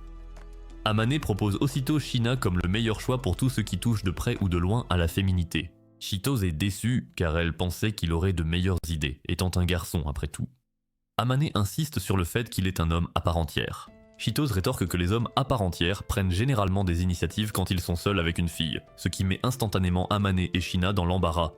Speaker 1: Amane propose aussitôt Shina comme le meilleur choix pour tout ce qui touche de près ou de loin à la féminité. Shitos est déçue car elle pensait qu'il aurait de meilleures idées, étant un garçon après tout. Amane insiste sur le fait qu'il est un homme à part entière. Shitos rétorque que les hommes à part entière prennent généralement des initiatives quand ils sont seuls avec une fille, ce qui met instantanément Amane et Shina dans l'embarras.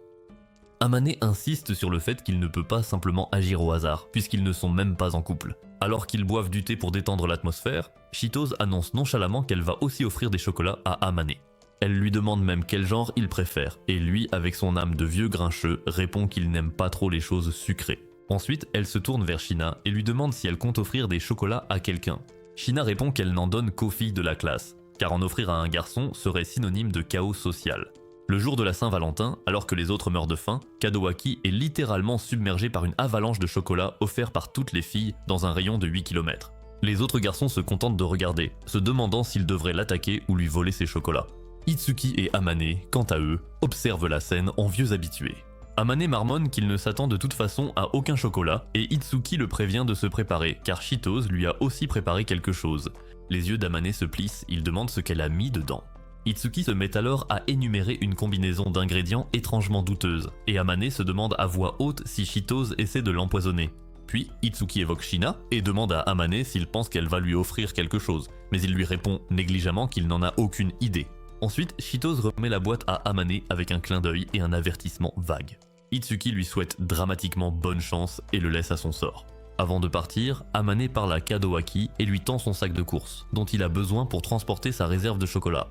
Speaker 1: Amane insiste sur le fait qu'il ne peut pas simplement agir au hasard, puisqu'ils ne sont même pas en couple. Alors qu'ils boivent du thé pour détendre l'atmosphère, Shitos annonce nonchalamment qu'elle va aussi offrir des chocolats à Amane. Elle lui demande même quel genre il préfère, et lui, avec son âme de vieux grincheux, répond qu'il n'aime pas trop les choses sucrées. Ensuite, elle se tourne vers Shina et lui demande si elle compte offrir des chocolats à quelqu'un. Shina répond qu'elle n'en donne qu'aux filles de la classe, car en offrir à un garçon serait synonyme de chaos social. Le jour de la Saint-Valentin, alors que les autres meurent de faim, Kadoaki est littéralement submergé par une avalanche de chocolat offert par toutes les filles dans un rayon de 8 km. Les autres garçons se contentent de regarder, se demandant s'ils devraient l'attaquer ou lui voler ses chocolats. Itsuki et Amane, quant à eux, observent la scène en vieux habitués. Amane marmonne qu'il ne s'attend de toute façon à aucun chocolat et Itsuki le prévient de se préparer car Shitos lui a aussi préparé quelque chose. Les yeux d'Amane se plissent, il demande ce qu'elle a mis dedans. Itsuki se met alors à énumérer une combinaison d'ingrédients étrangement douteuse, et Amane se demande à voix haute si Shitos essaie de l'empoisonner. Puis Itsuki évoque Shina et demande à Amane s'il pense qu'elle va lui offrir quelque chose, mais il lui répond négligemment qu'il n'en a aucune idée. Ensuite, Shitos remet la boîte à Amane avec un clin d'œil et un avertissement vague. Itsuki lui souhaite dramatiquement bonne chance et le laisse à son sort. Avant de partir, Amane parle à Kadoaki et lui tend son sac de course, dont il a besoin pour transporter sa réserve de chocolat.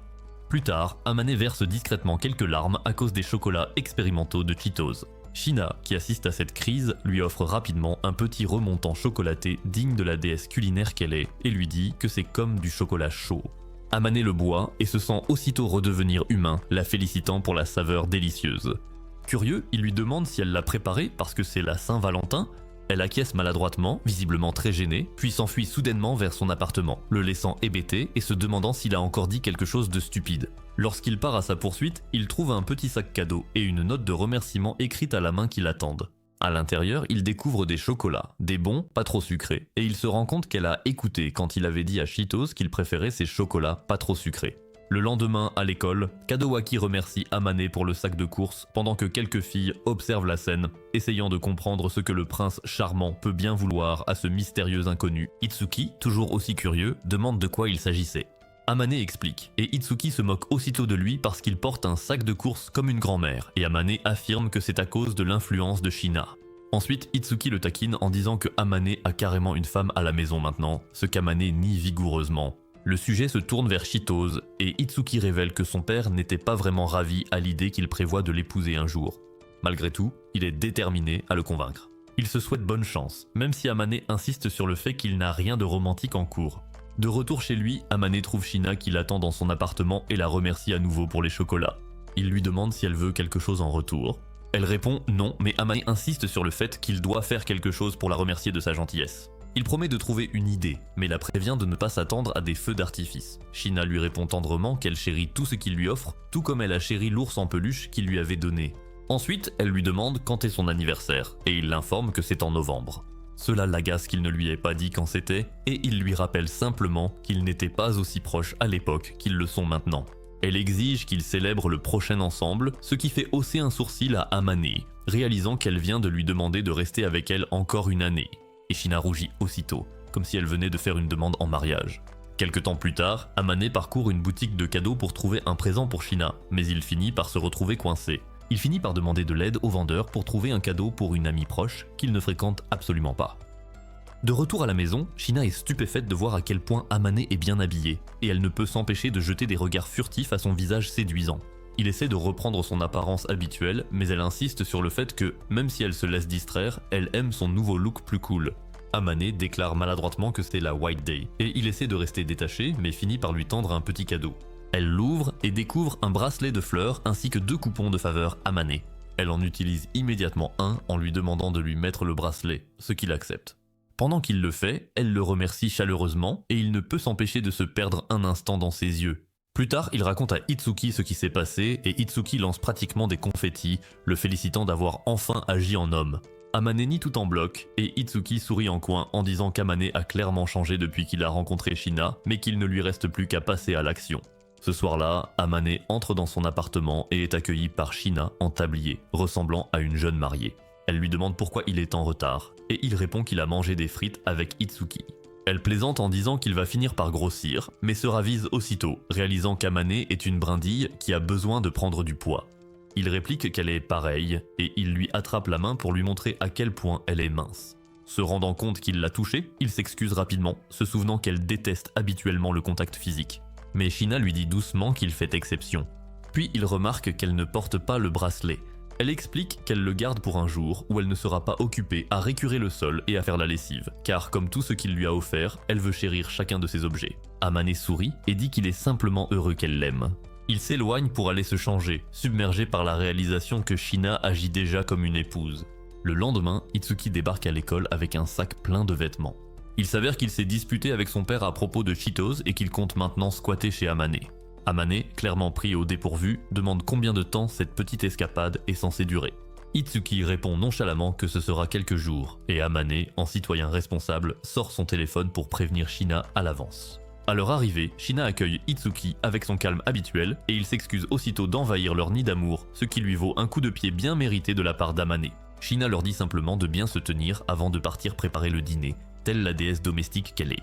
Speaker 1: Plus tard, Amane verse discrètement quelques larmes à cause des chocolats expérimentaux de Cheetos. Shina, qui assiste à cette crise, lui offre rapidement un petit remontant chocolaté digne de la déesse culinaire qu'elle est et lui dit que c'est comme du chocolat chaud. Amane le boit et se sent aussitôt redevenir humain, la félicitant pour la saveur délicieuse. Curieux, il lui demande si elle l'a préparé parce que c'est la Saint-Valentin. Elle acquiesce maladroitement, visiblement très gênée, puis s'enfuit soudainement vers son appartement, le laissant hébété et se demandant s'il a encore dit quelque chose de stupide. Lorsqu'il part à sa poursuite, il trouve un petit sac cadeau et une note de remerciement écrite à la main qui l'attendent. À l'intérieur, il découvre des chocolats, des bons, pas trop sucrés, et il se rend compte qu'elle a écouté quand il avait dit à Shitos qu'il préférait ses chocolats pas trop sucrés. Le lendemain, à l'école, Kadoaki remercie Amane pour le sac de course pendant que quelques filles observent la scène, essayant de comprendre ce que le prince charmant peut bien vouloir à ce mystérieux inconnu. Itsuki, toujours aussi curieux, demande de quoi il s'agissait. Amane explique, et Itsuki se moque aussitôt de lui parce qu'il porte un sac de course comme une grand-mère, et Amane affirme que c'est à cause de l'influence de Shina. Ensuite, Itsuki le taquine en disant que Amane a carrément une femme à la maison maintenant, ce qu'Amane nie vigoureusement. Le sujet se tourne vers Chitose, et Itsuki révèle que son père n'était pas vraiment ravi à l'idée qu'il prévoit de l'épouser un jour. Malgré tout, il est déterminé à le convaincre. Il se souhaite bonne chance, même si Amane insiste sur le fait qu'il n'a rien de romantique en cours. De retour chez lui, Amane trouve Shina qui l'attend dans son appartement et la remercie à nouveau pour les chocolats. Il lui demande si elle veut quelque chose en retour. Elle répond non, mais Amane insiste sur le fait qu'il doit faire quelque chose pour la remercier de sa gentillesse. Il promet de trouver une idée, mais la prévient de ne pas s'attendre à des feux d'artifice. Shina lui répond tendrement qu'elle chérit tout ce qu'il lui offre, tout comme elle a chéri l'ours en peluche qu'il lui avait donné. Ensuite, elle lui demande quand est son anniversaire, et il l'informe que c'est en novembre. Cela l'agace qu'il ne lui ait pas dit quand c'était, et il lui rappelle simplement qu'ils n'étaient pas aussi proches à l'époque qu'ils le sont maintenant. Elle exige qu'ils célèbrent le prochain ensemble, ce qui fait hausser un sourcil à Amane, réalisant qu'elle vient de lui demander de rester avec elle encore une année. Et Shina rougit aussitôt, comme si elle venait de faire une demande en mariage. Quelque temps plus tard, Amane parcourt une boutique de cadeaux pour trouver un présent pour Shina, mais il finit par se retrouver coincé. Il finit par demander de l'aide au vendeur pour trouver un cadeau pour une amie proche qu'il ne fréquente absolument pas. De retour à la maison, Shina est stupéfaite de voir à quel point Amane est bien habillée, et elle ne peut s'empêcher de jeter des regards furtifs à son visage séduisant. Il essaie de reprendre son apparence habituelle, mais elle insiste sur le fait que, même si elle se laisse distraire, elle aime son nouveau look plus cool. Amane déclare maladroitement que c'est la White Day, et il essaie de rester détaché, mais finit par lui tendre un petit cadeau. Elle l'ouvre et découvre un bracelet de fleurs ainsi que 2 coupons de faveur Amane. Elle en utilise immédiatement un en lui demandant de lui mettre le bracelet, ce qu'il accepte. Pendant qu'il le fait, elle le remercie chaleureusement et il ne peut s'empêcher de se perdre un instant dans ses yeux. Plus tard, il raconte à Itsuki ce qui s'est passé et Itsuki lance pratiquement des confettis, le félicitant d'avoir enfin agi en homme. Amane nie tout en bloc et Itsuki sourit en coin en disant qu'Amane a clairement changé depuis qu'il a rencontré Shina, mais qu'il ne lui reste plus qu'à passer à l'action. Ce soir-là, Amane entre dans son appartement et est accueilli par Shina en tablier, ressemblant à une jeune mariée. Elle lui demande pourquoi il est en retard, et il répond qu'il a mangé des frites avec Itsuki. Elle plaisante en disant qu'il va finir par grossir, mais se ravise aussitôt, réalisant qu'Amane est une brindille qui a besoin de prendre du poids. Il réplique qu'elle est pareille, et il lui attrape la main pour lui montrer à quel point elle est mince. Se rendant compte qu'il l'a touchée, il s'excuse rapidement, se souvenant qu'elle déteste habituellement le contact physique. Mais Shina lui dit doucement qu'il fait exception. Puis il remarque qu'elle ne porte pas le bracelet. Elle explique qu'elle le garde pour un jour où elle ne sera pas occupée à récurer le sol et à faire la lessive, car comme tout ce qu'il lui a offert, elle veut chérir chacun de ses objets. Amane sourit et dit qu'il est simplement heureux qu'elle l'aime. Il s'éloigne pour aller se changer, submergé par la réalisation que Shina agit déjà comme une épouse. Le lendemain, Itsuki débarque à l'école avec un sac plein de vêtements. Il s'avère qu'il s'est disputé avec son père à propos de Chitose et qu'il compte maintenant squatter chez Amane. Amane, clairement pris au dépourvu, demande combien de temps cette petite escapade est censée durer. Itsuki répond nonchalamment que ce sera quelques jours, et Amane, en citoyen responsable, sort son téléphone pour prévenir Shina à l'avance. À leur arrivée, Shina accueille Itsuki avec son calme habituel et il s'excuse aussitôt d'envahir leur nid d'amour, ce qui lui vaut un coup de pied bien mérité de la part d'Amane. Shina leur dit simplement de bien se tenir avant de partir préparer le dîner, telle la déesse domestique qu'elle est.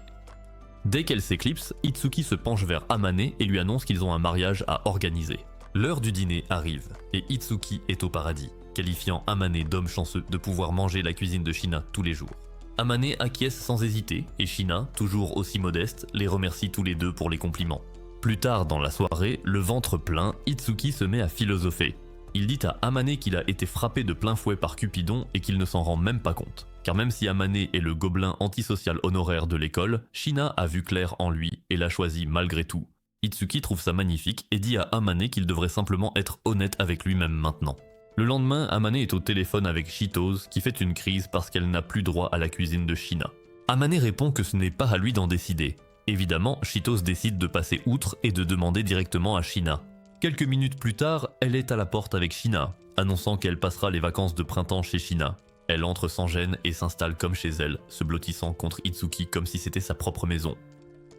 Speaker 1: Dès qu'elle s'éclipse, Itsuki se penche vers Amane et lui annonce qu'ils ont un mariage à organiser. L'heure du dîner arrive, et Itsuki est au paradis, qualifiant Amane d'homme chanceux de pouvoir manger la cuisine de Shina tous les jours. Amane acquiesce sans hésiter, et Shina, toujours aussi modeste, les remercie tous les deux pour les compliments. Plus tard dans la soirée, le ventre plein, Itsuki se met à philosopher. Il dit à Amane qu'il a été frappé de plein fouet par Cupidon et qu'il ne s'en rend même pas compte. Car même si Amane est le gobelin antisocial honoraire de l'école, Shina a vu clair en lui et l'a choisi malgré tout. Itsuki trouve ça magnifique et dit à Amane qu'il devrait simplement être honnête avec lui-même maintenant. Le lendemain, Amane est au téléphone avec Chitose qui fait une crise parce qu'elle n'a plus droit à la cuisine de Shina. Amane répond que ce n'est pas à lui d'en décider. Évidemment, Chitose décide de passer outre et de demander directement à Shina. Quelques minutes plus tard, elle est à la porte avec Shina, annonçant qu'elle passera les vacances de printemps chez Shina. Elle entre sans gêne et s'installe comme chez elle, se blottissant contre Itsuki comme si c'était sa propre maison.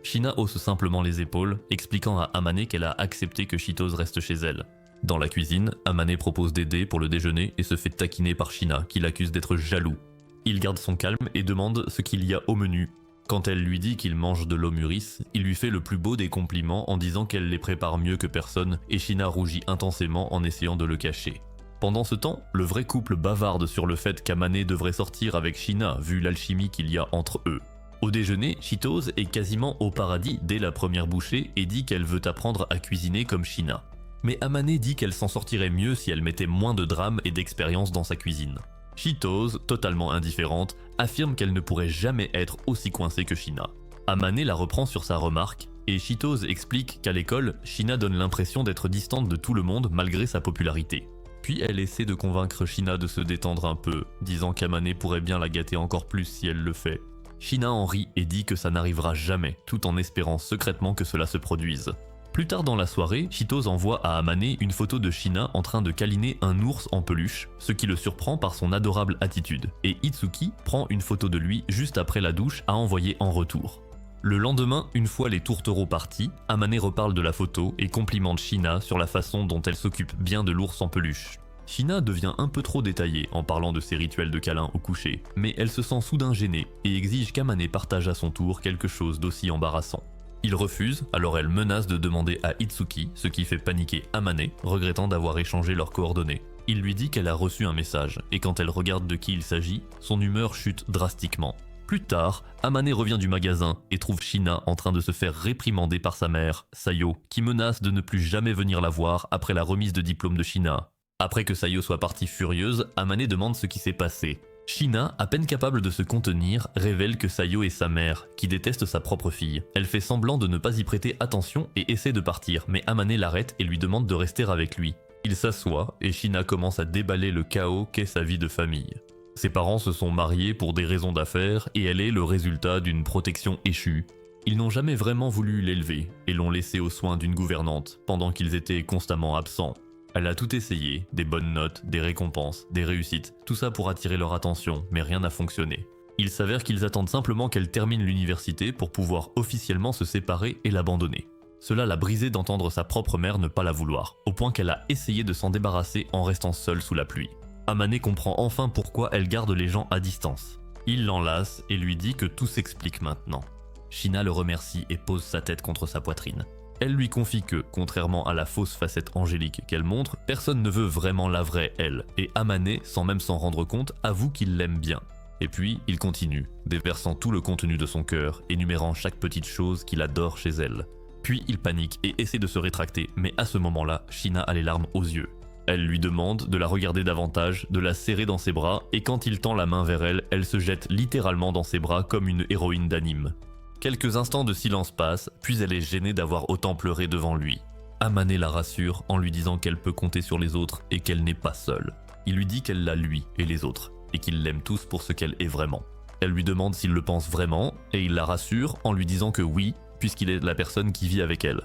Speaker 1: Shina hausse simplement les épaules, expliquant à Amane qu'elle a accepté que Chitose reste chez elle. Dans la cuisine, Amane propose d'aider pour le déjeuner et se fait taquiner par Shina, qui l'accuse d'être jaloux. Il garde son calme et demande ce qu'il y a au menu. Quand elle lui dit qu'il mange de l'Omuris, il lui fait le plus beau des compliments en disant qu'elle les prépare mieux que personne et Shina rougit intensément en essayant de le cacher. Pendant ce temps, le vrai couple bavarde sur le fait qu'Amane devrait sortir avec Shina vu l'alchimie qu'il y a entre eux. Au déjeuner, Chitose est quasiment au paradis dès la première bouchée et dit qu'elle veut apprendre à cuisiner comme Shina. Mais Amane dit qu'elle s'en sortirait mieux si elle mettait moins de drame et d'expérience dans sa cuisine. Chitose, totalement indifférente, affirme qu'elle ne pourrait jamais être aussi coincée que Shina. Amane la reprend sur sa remarque, et Chitose explique qu'à l'école, Shina donne l'impression d'être distante de tout le monde malgré sa popularité. Puis elle essaie de convaincre Shina de se détendre un peu, disant qu'Amane pourrait bien la gâter encore plus si elle le fait. Shina en rit et dit que ça n'arrivera jamais, tout en espérant secrètement que cela se produise. Plus tard dans la soirée, Chitose envoie à Amane une photo de Shina en train de câliner un ours en peluche, ce qui le surprend par son adorable attitude, et Itsuki prend une photo de lui juste après la douche à envoyer en retour. Le lendemain, une fois les tourtereaux partis, Amane reparle de la photo et complimente Shina sur la façon dont elle s'occupe bien de l'ours en peluche. Shina devient un peu trop détaillée en parlant de ses rituels de câlin au coucher, mais elle se sent soudain gênée et exige qu'Amane partage à son tour quelque chose d'aussi embarrassant. Il refuse, alors elle menace de demander à Itsuki, ce qui fait paniquer Amane, regrettant d'avoir échangé leurs coordonnées. Il lui dit qu'elle a reçu un message, et quand elle regarde de qui il s'agit, son humeur chute drastiquement. Plus tard, Amane revient du magasin et trouve Shina en train de se faire réprimander par sa mère, Sayo, qui menace de ne plus jamais venir la voir après la remise de diplôme de Shina. Après que Sayo soit partie furieuse, Amane demande ce qui s'est passé. Shina, à peine capable de se contenir, révèle que Sayo est sa mère, qui déteste sa propre fille. Elle fait semblant de ne pas y prêter attention et essaie de partir, mais Amane l'arrête et lui demande de rester avec lui. Il s'assoit et Shina commence à déballer le chaos qu'est sa vie de famille. Ses parents se sont mariés pour des raisons d'affaires et elle est le résultat d'une protection échue. Ils n'ont jamais vraiment voulu l'élever et l'ont laissée aux soins d'une gouvernante, pendant qu'ils étaient constamment absents. Elle a tout essayé, des bonnes notes, des récompenses, des réussites, tout ça pour attirer leur attention, mais rien n'a fonctionné. Il s'avère qu'ils attendent simplement qu'elle termine l'université pour pouvoir officiellement se séparer et l'abandonner. Cela l'a brisée d'entendre sa propre mère ne pas la vouloir, au point qu'elle a essayé de s'en débarrasser en restant seule sous la pluie. Amane comprend enfin pourquoi elle garde les gens à distance. Il l'enlace et lui dit que tout s'explique maintenant. Shina le remercie et pose sa tête contre sa poitrine. Elle lui confie que, contrairement à la fausse facette angélique qu'elle montre, personne ne veut vraiment la vraie elle, et Amane, sans même s'en rendre compte, avoue qu'il l'aime bien. Et puis, il continue, déversant tout le contenu de son cœur, énumérant chaque petite chose qu'il adore chez elle. Puis il panique et essaie de se rétracter, mais à ce moment-là, Shina a les larmes aux yeux. Elle lui demande de la regarder davantage, de la serrer dans ses bras, et quand il tend la main vers elle, elle se jette littéralement dans ses bras comme une héroïne d'anime. Quelques instants de silence passent, puis elle est gênée d'avoir autant pleuré devant lui. Amane la rassure en lui disant qu'elle peut compter sur les autres et qu'elle n'est pas seule. Il lui dit qu'elle l'a lui et les autres, et qu'ils l'aiment tous pour ce qu'elle est vraiment. Elle lui demande s'il le pense vraiment, et il la rassure en lui disant que oui, puisqu'il est la personne qui vit avec elle.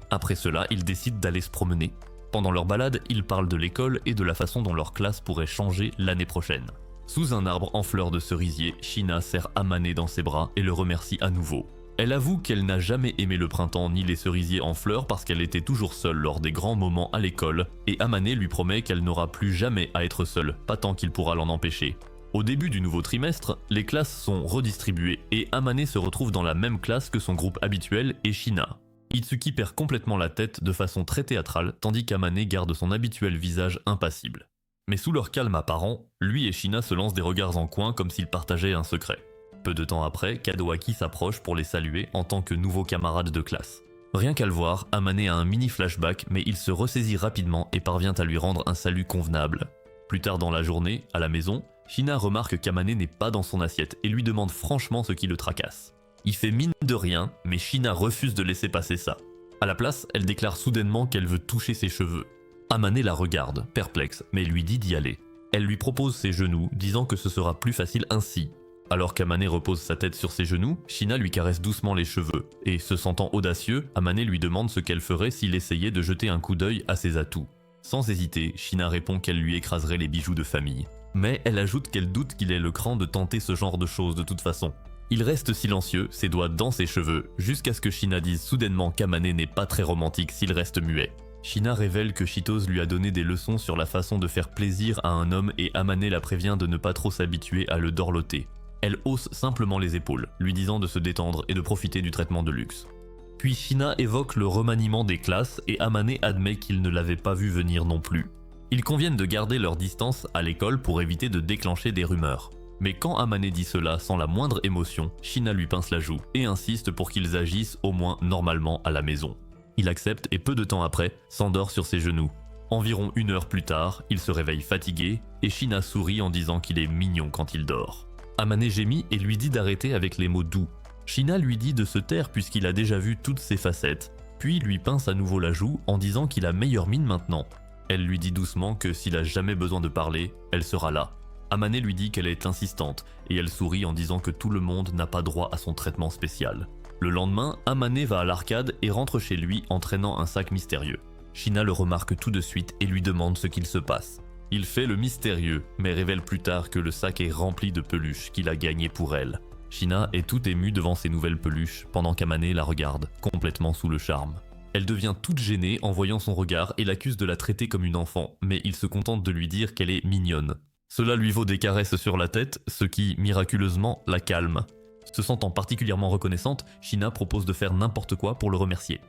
Speaker 1: Après cela, ils décident d'aller se promener. Pendant leur balade, ils parlent de l'école et de la façon dont leur classe pourrait changer l'année prochaine. Sous un arbre en fleurs de cerisier, Shina serre Amane dans ses bras et le remercie à nouveau. Elle avoue qu'elle n'a jamais aimé le printemps ni les cerisiers en fleurs parce qu'elle était toujours seule lors des grands moments à l'école, et Amane lui promet qu'elle n'aura plus jamais à être seule, pas tant qu'il pourra l'en empêcher. Au début du nouveau trimestre, les classes sont redistribuées et Amane se retrouve dans la même classe que son groupe habituel et Shina. Itsuki perd complètement la tête de façon très théâtrale, tandis qu'Amane garde son habituel visage impassible. Mais sous leur calme apparent, lui et Shina se lancent des regards en coin comme s'ils partageaient un secret. Peu de temps après, Kadoaki s'approche pour les saluer en tant que nouveau camarade de classe. Rien qu'à le voir, Amane a un mini flashback, mais il se ressaisit rapidement et parvient à lui rendre un salut convenable. Plus tard dans la journée, à la maison, Shina remarque qu'Amane n'est pas dans son assiette et lui demande franchement ce qui le tracasse. Il fait mine de rien, mais Shina refuse de laisser passer ça. À la place, elle déclare soudainement qu'elle veut toucher ses cheveux. Amane la regarde, perplexe, mais lui dit d'y aller. Elle lui propose ses genoux, disant que ce sera plus facile ainsi. Alors qu'Amane repose sa tête sur ses genoux, Shina lui caresse doucement les cheveux, et se sentant audacieux, Amane lui demande ce qu'elle ferait s'il essayait de jeter un coup d'œil à ses atouts. Sans hésiter, Shina répond qu'elle lui écraserait les bijoux de famille. Mais elle ajoute qu'elle doute qu'il ait le cran de tenter ce genre de choses de toute façon. Il reste silencieux, ses doigts dans ses cheveux, jusqu'à ce que Shina dise soudainement qu'Amane n'est pas très romantique s'il reste muet. Shina révèle que Chitose lui a donné des leçons sur la façon de faire plaisir à un homme et Amane la prévient de ne pas trop s'habituer à le dorloter. Elle hausse simplement les épaules, lui disant de se détendre et de profiter du traitement de luxe. Puis Shina évoque le remaniement des classes et Amane admet qu'il ne l'avait pas vu venir non plus. Ils conviennent de garder leur distance à l'école pour éviter de déclencher des rumeurs. Mais quand Amane dit cela sans la moindre émotion, Shina lui pince la joue et insiste pour qu'ils agissent au moins normalement à la maison. Il accepte et peu de temps après, s'endort sur ses genoux. Environ 1 heure plus tard, il se réveille fatigué et Shina sourit en disant qu'il est mignon quand il dort. Amane gémit et lui dit d'arrêter avec les mots doux. Shina lui dit de se taire puisqu'il a déjà vu toutes ses facettes, puis lui pince à nouveau la joue en disant qu'il a meilleure mine maintenant. Elle lui dit doucement que s'il a jamais besoin de parler, elle sera là. Amane lui dit qu'elle est insistante et elle sourit en disant que tout le monde n'a pas droit à son traitement spécial. Le lendemain, Amane va à l'arcade et rentre chez lui en traînant un sac mystérieux. Shina le remarque tout de suite et lui demande ce qu'il se passe. Il fait le mystérieux, mais révèle plus tard que le sac est rempli de peluches qu'il a gagnées pour elle. Shina est tout émue devant ces nouvelles peluches pendant qu'Amane la regarde, complètement sous le charme. Elle devient toute gênée en voyant son regard et l'accuse de la traiter comme une enfant, mais il se contente de lui dire qu'elle est mignonne. Cela lui vaut des caresses sur la tête, ce qui, miraculeusement, la calme. Se sentant particulièrement reconnaissante, Shina propose de faire n'importe quoi pour le remercier.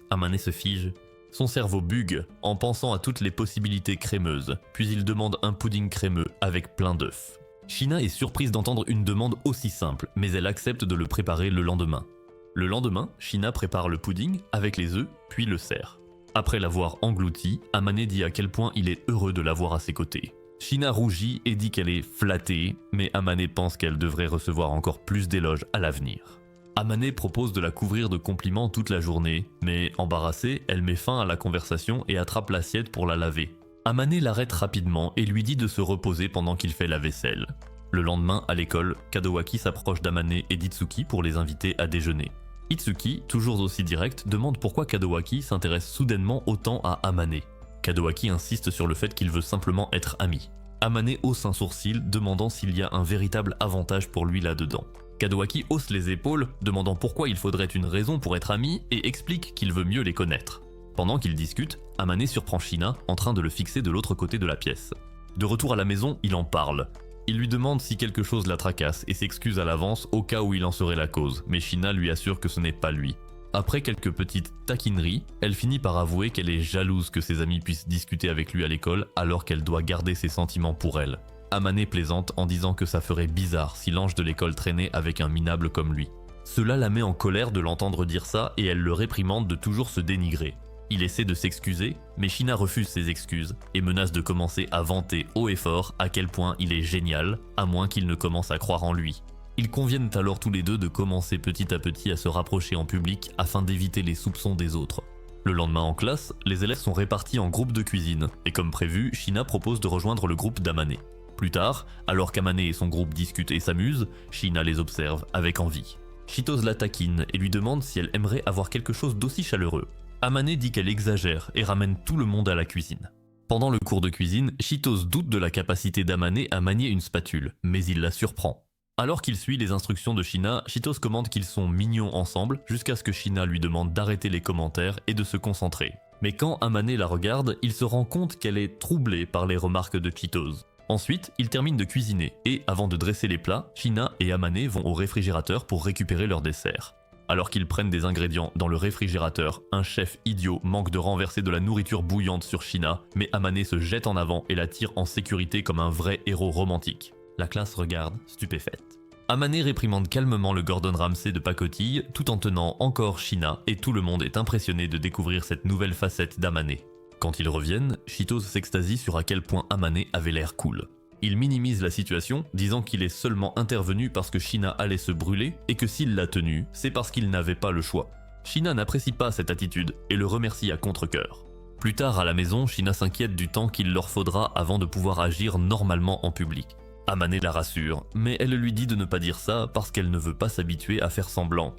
Speaker 1: Amane se fige. Son cerveau bug en pensant à toutes les possibilités crémeuses, puis il demande un pudding crémeux avec plein d'œufs. Shina est surprise d'entendre une demande aussi simple, mais elle accepte de le préparer le lendemain. Le lendemain, Shina prépare le pudding avec les œufs, puis le sert. Après l'avoir englouti, Amane dit à quel point il est heureux de l'avoir à ses côtés. Shina rougit et dit qu'elle est flattée, mais Amane pense qu'elle devrait recevoir encore plus d'éloges à l'avenir. Amane propose de la couvrir de compliments toute la journée, mais embarrassée, elle met fin à la conversation et attrape l'assiette pour la laver. Amane l'arrête rapidement et lui dit de se reposer pendant qu'il fait la vaisselle. Le lendemain, à l'école, Kadowaki s'approche d'Amane et d'Itsuki pour les inviter à déjeuner. Itsuki, toujours aussi direct, demande pourquoi Kadowaki s'intéresse soudainement autant à Amane. Kadowaki insiste sur le fait qu'il veut simplement être ami. Amane hausse un sourcil, demandant s'il y a un véritable avantage pour lui là-dedans. Kadowaki hausse les épaules, demandant pourquoi il faudrait une raison pour être ami et explique qu'il veut mieux les connaître. Pendant qu'ils discutent, Amane surprend Shina en train de le fixer de l'autre côté de la pièce. De retour à la maison, il en parle. Il lui demande si quelque chose la tracasse et s'excuse à l'avance au cas où il en serait la cause, mais Shina lui assure que ce n'est pas lui. Après quelques petites taquineries, elle finit par avouer qu'elle est jalouse que ses amis puissent discuter avec lui à l'école alors qu'elle doit garder ses sentiments pour elle. Amane plaisante en disant que ça ferait bizarre si l'ange de l'école traînait avec un minable comme lui. Cela la met en colère de l'entendre dire ça et elle le réprimande de toujours se dénigrer. Il essaie de s'excuser, mais Shina refuse ses excuses et menace de commencer à vanter haut et fort à quel point il est génial, à moins qu'il ne commence à croire en lui. Ils conviennent alors tous les deux de commencer petit à petit à se rapprocher en public afin d'éviter les soupçons des autres. Le lendemain en classe, les élèves sont répartis en groupes de cuisine, et comme prévu, Shina propose de rejoindre le groupe d'Amane. Plus tard, alors qu'Amane et son groupe discutent et s'amusent, Shina les observe avec envie. Shitos la taquine et lui demande si elle aimerait avoir quelque chose d'aussi chaleureux. Amane dit qu'elle exagère et ramène tout le monde à la cuisine. Pendant le cours de cuisine, Shitos doute de la capacité d'Amane à manier une spatule, mais il la surprend. Alors qu'il suit les instructions de Shina, Shitos commande qu'ils sont mignons ensemble jusqu'à ce que Shina lui demande d'arrêter les commentaires et de se concentrer. Mais quand Amane la regarde, il se rend compte qu'elle est troublée par les remarques de Shitos. Ensuite, ils terminent de cuisiner et, avant de dresser les plats, Shina et Amane vont au réfrigérateur pour récupérer leur dessert. Alors qu'ils prennent des ingrédients dans le réfrigérateur, un chef idiot manque de renverser de la nourriture bouillante sur Shina, mais Amane se jette en avant et la tire en sécurité comme un vrai héros romantique. La classe regarde, stupéfaite. Amane réprimande calmement le Gordon Ramsay de pacotille, tout en tenant encore Shina, et tout le monde est impressionné de découvrir cette nouvelle facette d'Amane. Quand ils reviennent, Shitos s'extasie sur à quel point Amane avait l'air cool. Il minimise la situation, disant qu'il est seulement intervenu parce que Shina allait se brûler, et que s'il l'a tenue, c'est parce qu'il n'avait pas le choix. Shina n'apprécie pas cette attitude, et le remercie à contre-cœur. Plus tard à la maison, Shina s'inquiète du temps qu'il leur faudra avant de pouvoir agir normalement en public. Amane la rassure, mais elle lui dit de ne pas dire ça parce qu'elle ne veut pas s'habituer à faire semblant.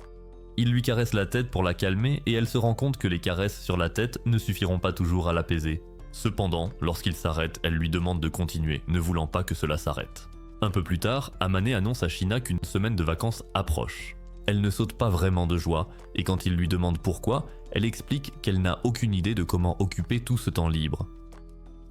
Speaker 1: Il lui caresse la tête pour la calmer et elle se rend compte que les caresses sur la tête ne suffiront pas toujours à l'apaiser. Cependant, lorsqu'il s'arrête, elle lui demande de continuer, ne voulant pas que cela s'arrête. Un peu plus tard, Amane annonce à Shina qu'une semaine de vacances approche. Elle ne saute pas vraiment de joie, et quand il lui demande pourquoi, elle explique qu'elle n'a aucune idée de comment occuper tout ce temps libre.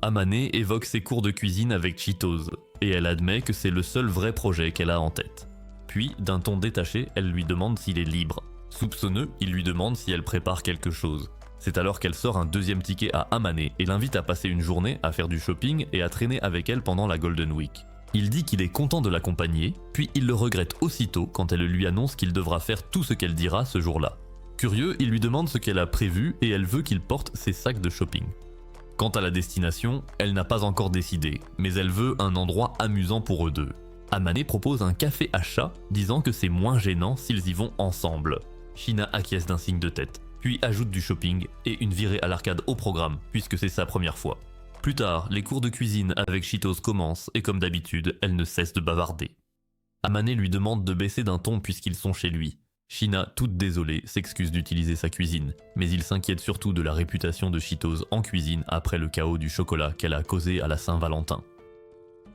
Speaker 1: Amane évoque ses cours de cuisine avec Shitos, et elle admet que c'est le seul vrai projet qu'elle a en tête. Puis, d'un ton détaché, elle lui demande s'il est libre. Soupçonneux, il lui demande si elle prépare quelque chose. C'est alors qu'elle sort un deuxième ticket à Amane et l'invite à passer une journée à faire du shopping et à traîner avec elle pendant la Golden Week. Il dit qu'il est content de l'accompagner, puis il le regrette aussitôt quand elle lui annonce qu'il devra faire tout ce qu'elle dira ce jour-là. Curieux, il lui demande ce qu'elle a prévu et elle veut qu'il porte ses sacs de shopping. Quant à la destination, elle n'a pas encore décidé, mais elle veut un endroit amusant pour eux deux. Amane propose un café à chat, disant que c'est moins gênant s'ils y vont ensemble. Shina acquiesce d'un signe de tête, puis ajoute du shopping et une virée à l'arcade au programme, puisque c'est sa première fois. Plus tard, les cours de cuisine avec Cheetos commencent et comme d'habitude, elle ne cesse de bavarder. Amane lui demande de baisser d'un ton puisqu'ils sont chez lui. Shina, toute désolée, s'excuse d'utiliser sa cuisine, mais il s'inquiète surtout de la réputation de Cheetos en cuisine après le chaos du chocolat qu'elle a causé à la Saint-Valentin.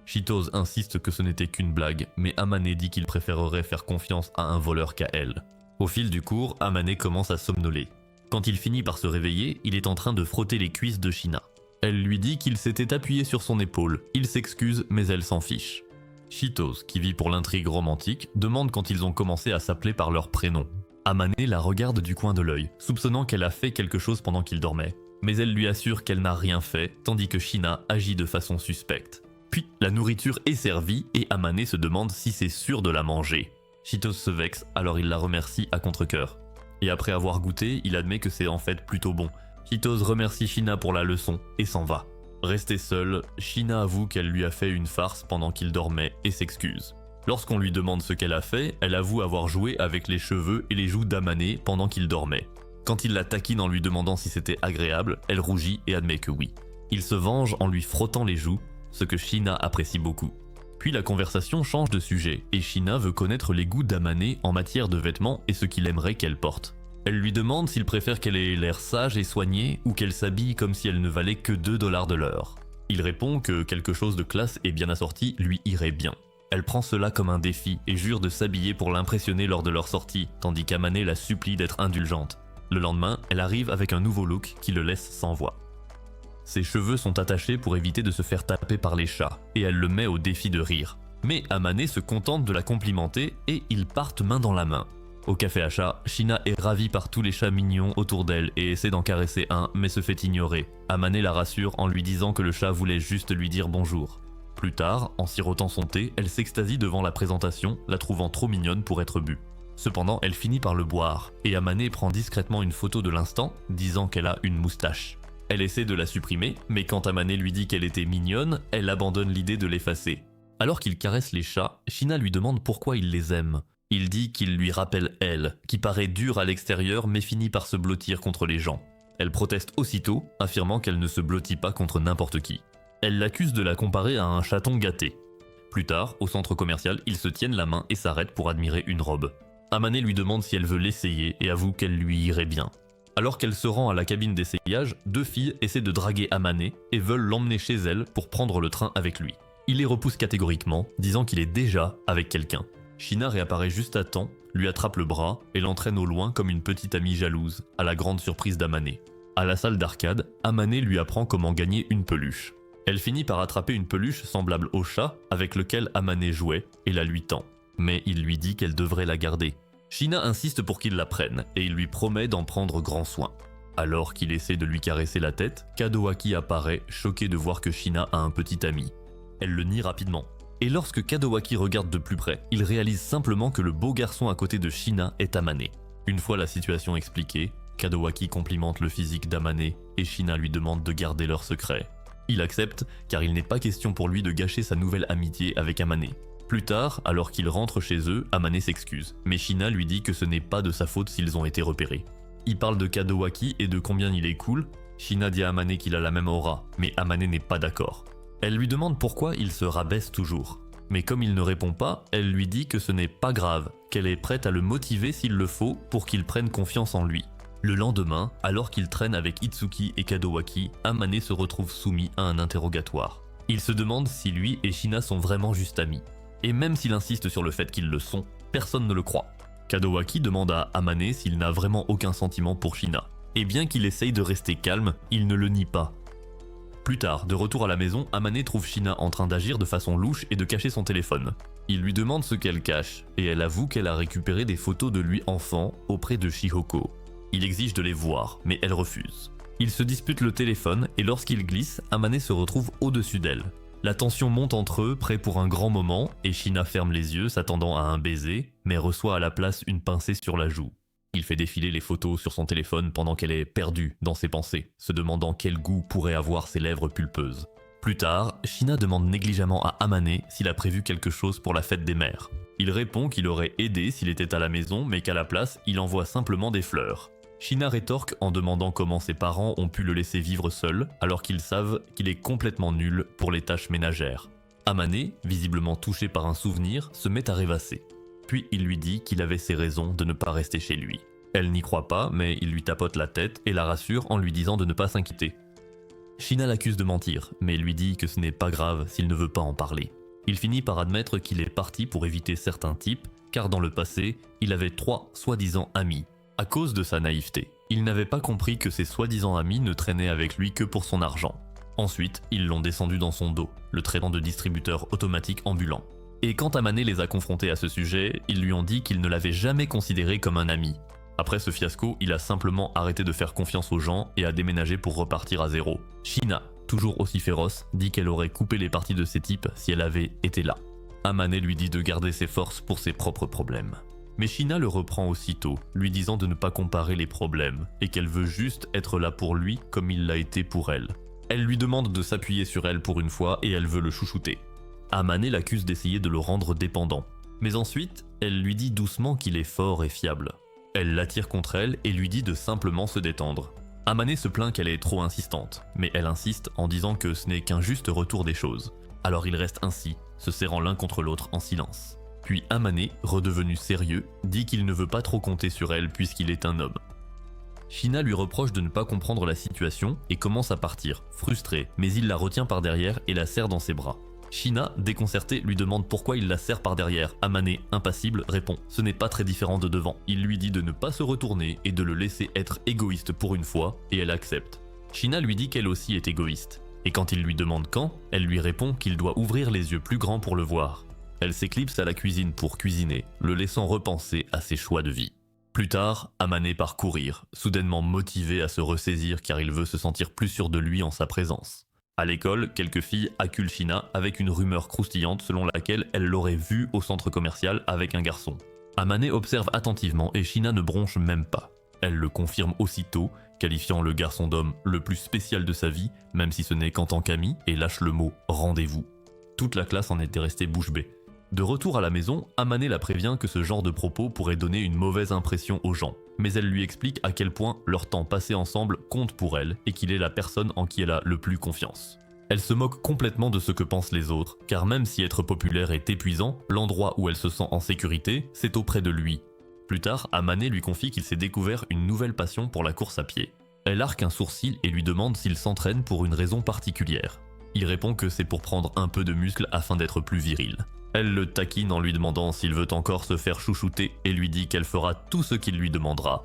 Speaker 1: Cheetos insiste que ce n'était qu'une blague, mais Amane dit qu'il préférerait faire confiance à un voleur qu'à elle. Au fil du cours, Amane commence à somnoler. Quand il finit par se réveiller, il est en train de frotter les cuisses de Shina. Elle lui dit qu'il s'était appuyé sur son épaule, il s'excuse mais elle s'en fiche. Cheetos, qui vit pour l'intrigue romantique, demande quand ils ont commencé à s'appeler par leur prénom. Amane la regarde du coin de l'œil, soupçonnant qu'elle a fait quelque chose pendant qu'il dormait. Mais elle lui assure qu'elle n'a rien fait, tandis que Shina agit de façon suspecte. Puis, la nourriture est servie et Amane se demande si c'est sûr de la manger. Cheetos se vexe, alors il la remercie à contre-cœur. Et après avoir goûté, il admet que c'est en fait plutôt bon. Cheetos remercie Shina pour la leçon et s'en va. Restée seule, Shina avoue qu'elle lui a fait une farce pendant qu'il dormait et s'excuse. Lorsqu'on lui demande ce qu'elle a fait, elle avoue avoir joué avec les cheveux et les joues d'Amane pendant qu'il dormait. Quand il la taquine en lui demandant si c'était agréable, elle rougit et admet que oui. Il se venge en lui frottant les joues, ce que Shina apprécie beaucoup. Puis la conversation change de sujet et Shina veut connaître les goûts d'Amane en matière de vêtements et ce qu'il aimerait qu'elle porte. Elle lui demande s'il préfère qu'elle ait l'air sage et soignée ou qu'elle s'habille comme si elle ne valait que 2 $ de l'heure. Il répond que quelque chose de classe et bien assorti lui irait bien. Elle prend cela comme un défi et jure de s'habiller pour l'impressionner lors de leur sortie, tandis qu'Amane la supplie d'être indulgente. Le lendemain, elle arrive avec un nouveau look qui le laisse sans voix. Ses cheveux sont attachés pour éviter de se faire taper par les chats, et elle le met au défi de rire. Mais Amane se contente de la complimenter et ils partent main dans la main. Au café à chat, Shina est ravie par tous les chats mignons autour d'elle et essaie d'en caresser un, mais se fait ignorer. Amane la rassure en lui disant que le chat voulait juste lui dire bonjour. Plus tard, en sirotant son thé, elle s'extasie devant la présentation, la trouvant trop mignonne pour être bue. Cependant, elle finit par le boire, et Amane prend discrètement une photo de l'instant, disant qu'elle a une moustache. Elle essaie de la supprimer, mais quand Amane lui dit qu'elle était mignonne, elle abandonne l'idée de l'effacer. Alors qu'il caresse les chats, Shina lui demande pourquoi il les aime. Il dit qu'il lui rappelle elle, qui paraît dure à l'extérieur mais finit par se blottir contre les gens. Elle proteste aussitôt, affirmant qu'elle ne se blottit pas contre n'importe qui. Elle l'accuse de la comparer à un chaton gâté. Plus tard, au centre commercial, ils se tiennent la main et s'arrêtent pour admirer une robe. Amane lui demande si elle veut l'essayer et avoue qu'elle lui irait bien. Alors qu'elle se rend à la cabine d'essayage, 2 filles essaient de draguer Amane et veulent l'emmener chez elle pour prendre le train avec lui. Il les repousse catégoriquement, disant qu'il est déjà avec quelqu'un. Shina réapparaît juste à temps, lui attrape le bras et l'entraîne au loin comme une petite amie jalouse, à la grande surprise d'Amane. À la salle d'arcade, Amane lui apprend comment gagner une peluche. Elle finit par attraper une peluche semblable au chat avec lequel Amane jouait et la lui tend. Mais il lui dit qu'elle devrait la garder. Shina insiste pour qu'il la prenne et il lui promet d'en prendre grand soin. Alors qu'il essaie de lui caresser la tête, Kadowaki apparaît, choqué de voir que Shina a un petit ami. Elle le nie rapidement. Et lorsque Kadowaki regarde de plus près, il réalise simplement que le beau garçon à côté de Shina est Amane. Une fois la situation expliquée, Kadowaki complimente le physique d'Amane et Shina lui demande de garder leur secret. Il accepte car il n'est pas question pour lui de gâcher sa nouvelle amitié avec Amane. Plus tard, alors qu'ils rentrent chez eux, Amane s'excuse, mais Shina lui dit que ce n'est pas de sa faute s'ils ont été repérés. Il parle de Kadowaki et de combien il est cool. Shina dit à Amane qu'il a la même aura, mais Amane n'est pas d'accord. Elle lui demande pourquoi il se rabaisse toujours. Mais comme il ne répond pas, elle lui dit que ce n'est pas grave, qu'elle est prête à le motiver s'il le faut pour qu'il prenne confiance en lui. Le lendemain, alors qu'il traîne avec Itsuki et Kadowaki, Amane se retrouve soumis à un interrogatoire. Il se demande si lui et Shina sont vraiment juste amis. Et même s'il insiste sur le fait qu'ils le sont, personne ne le croit. Kadowaki demande à Amane s'il n'a vraiment aucun sentiment pour Shina. Et bien qu'il essaye de rester calme, il ne le nie pas. Plus tard, de retour à la maison, Amane trouve Shina en train d'agir de façon louche et de cacher son téléphone. Il lui demande ce qu'elle cache, et elle avoue qu'elle a récupéré des photos de lui enfant auprès de Shihoko. Il exige de les voir, mais elle refuse. Ils se disputent le téléphone, et lorsqu'il glisse, Amane se retrouve au-dessus d'elle. La tension monte entre eux, prêt pour un grand moment, et Shina ferme les yeux, s'attendant à un baiser, mais reçoit à la place une pincée sur la joue. Il fait défiler les photos sur son téléphone pendant qu'elle est perdue dans ses pensées, se demandant quel goût pourraient avoir ses lèvres pulpeuses. Plus tard, Shina demande négligemment à Amane s'il a prévu quelque chose pour la fête des mères. Il répond qu'il aurait aidé s'il était à la maison, mais qu'à la place, il envoie simplement des fleurs. Shina rétorque en demandant comment ses parents ont pu le laisser vivre seul, alors qu'ils savent qu'il est complètement nul pour les tâches ménagères. Amane, visiblement touché par un souvenir, se met à rêvasser. Puis il lui dit qu'il avait ses raisons de ne pas rester chez lui. Elle n'y croit pas, mais il lui tapote la tête et la rassure en lui disant de ne pas s'inquiéter. Shina l'accuse de mentir, mais lui dit que ce n'est pas grave s'il ne veut pas en parler. Il finit par admettre qu'il est parti pour éviter certains types, car dans le passé, il avait 3 soi-disant amis. À cause de sa naïveté, il n'avait pas compris que ses soi-disant amis ne traînaient avec lui que pour son argent. Ensuite, ils l'ont descendu dans son dos, le traitant de distributeur automatique ambulant. Et quand Amane les a confrontés à ce sujet, ils lui ont dit qu'il ne l'avait jamais considéré comme un ami. Après ce fiasco, il a simplement arrêté de faire confiance aux gens et a déménagé pour repartir à zéro. Shina, toujours aussi féroce, dit qu'elle aurait coupé les parties de ces types si elle avait été là. Amane lui dit de garder ses forces pour ses propres problèmes. Mais Shina le reprend aussitôt, lui disant de ne pas comparer les problèmes, et qu'elle veut juste être là pour lui comme il l'a été pour elle. Elle lui demande de s'appuyer sur elle pour une fois et elle veut le chouchouter. Amane l'accuse d'essayer de le rendre dépendant. Mais ensuite, elle lui dit doucement qu'il est fort et fiable. Elle l'attire contre elle et lui dit de simplement se détendre. Amane se plaint qu'elle est trop insistante, mais elle insiste en disant que ce n'est qu'un juste retour des choses. Alors ils restent ainsi, se serrant l'un contre l'autre en silence. Puis Amane, redevenu sérieux, dit qu'il ne veut pas trop compter sur elle puisqu'il est un homme. Shina lui reproche de ne pas comprendre la situation et commence à partir, frustré, mais il la retient par derrière et la serre dans ses bras. Shina, déconcertée, lui demande pourquoi il la serre par derrière. Amane, impassible, répond « Ce n'est pas très différent de devant ». Il lui dit de ne pas se retourner et de le laisser être égoïste pour une fois, et elle accepte. Shina lui dit qu'elle aussi est égoïste. Et quand il lui demande quand, elle lui répond qu'il doit ouvrir les yeux plus grands pour le voir. Elle s'éclipse à la cuisine pour cuisiner, le laissant repenser à ses choix de vie. Plus tard, Amane part courir, soudainement motivé à se ressaisir car il veut se sentir plus sûr de lui en sa présence. À l'école, quelques filles acculent Shina avec une rumeur croustillante selon laquelle elle l'aurait vu au centre commercial avec un garçon. Amane observe attentivement et Shina ne bronche même pas. Elle le confirme aussitôt, qualifiant le garçon d'homme le plus spécial de sa vie, même si ce n'est qu'en tant qu'ami, et lâche le mot « rendez-vous ». Toute la classe en était restée bouche bée. De retour à la maison, Amane la prévient que ce genre de propos pourrait donner une mauvaise impression aux gens. Mais elle lui explique à quel point leur temps passé ensemble compte pour elle et qu'il est la personne en qui elle a le plus confiance. Elle se moque complètement de ce que pensent les autres, car même si être populaire est épuisant, l'endroit où elle se sent en sécurité, c'est auprès de lui. Plus tard, Amane lui confie qu'il s'est découvert une nouvelle passion pour la course à pied. Elle arque un sourcil et lui demande s'il s'entraîne pour une raison particulière. Il répond que c'est pour prendre un peu de muscle afin d'être plus viril. Elle le taquine en lui demandant s'il veut encore se faire chouchouter et lui dit qu'elle fera tout ce qu'il lui demandera.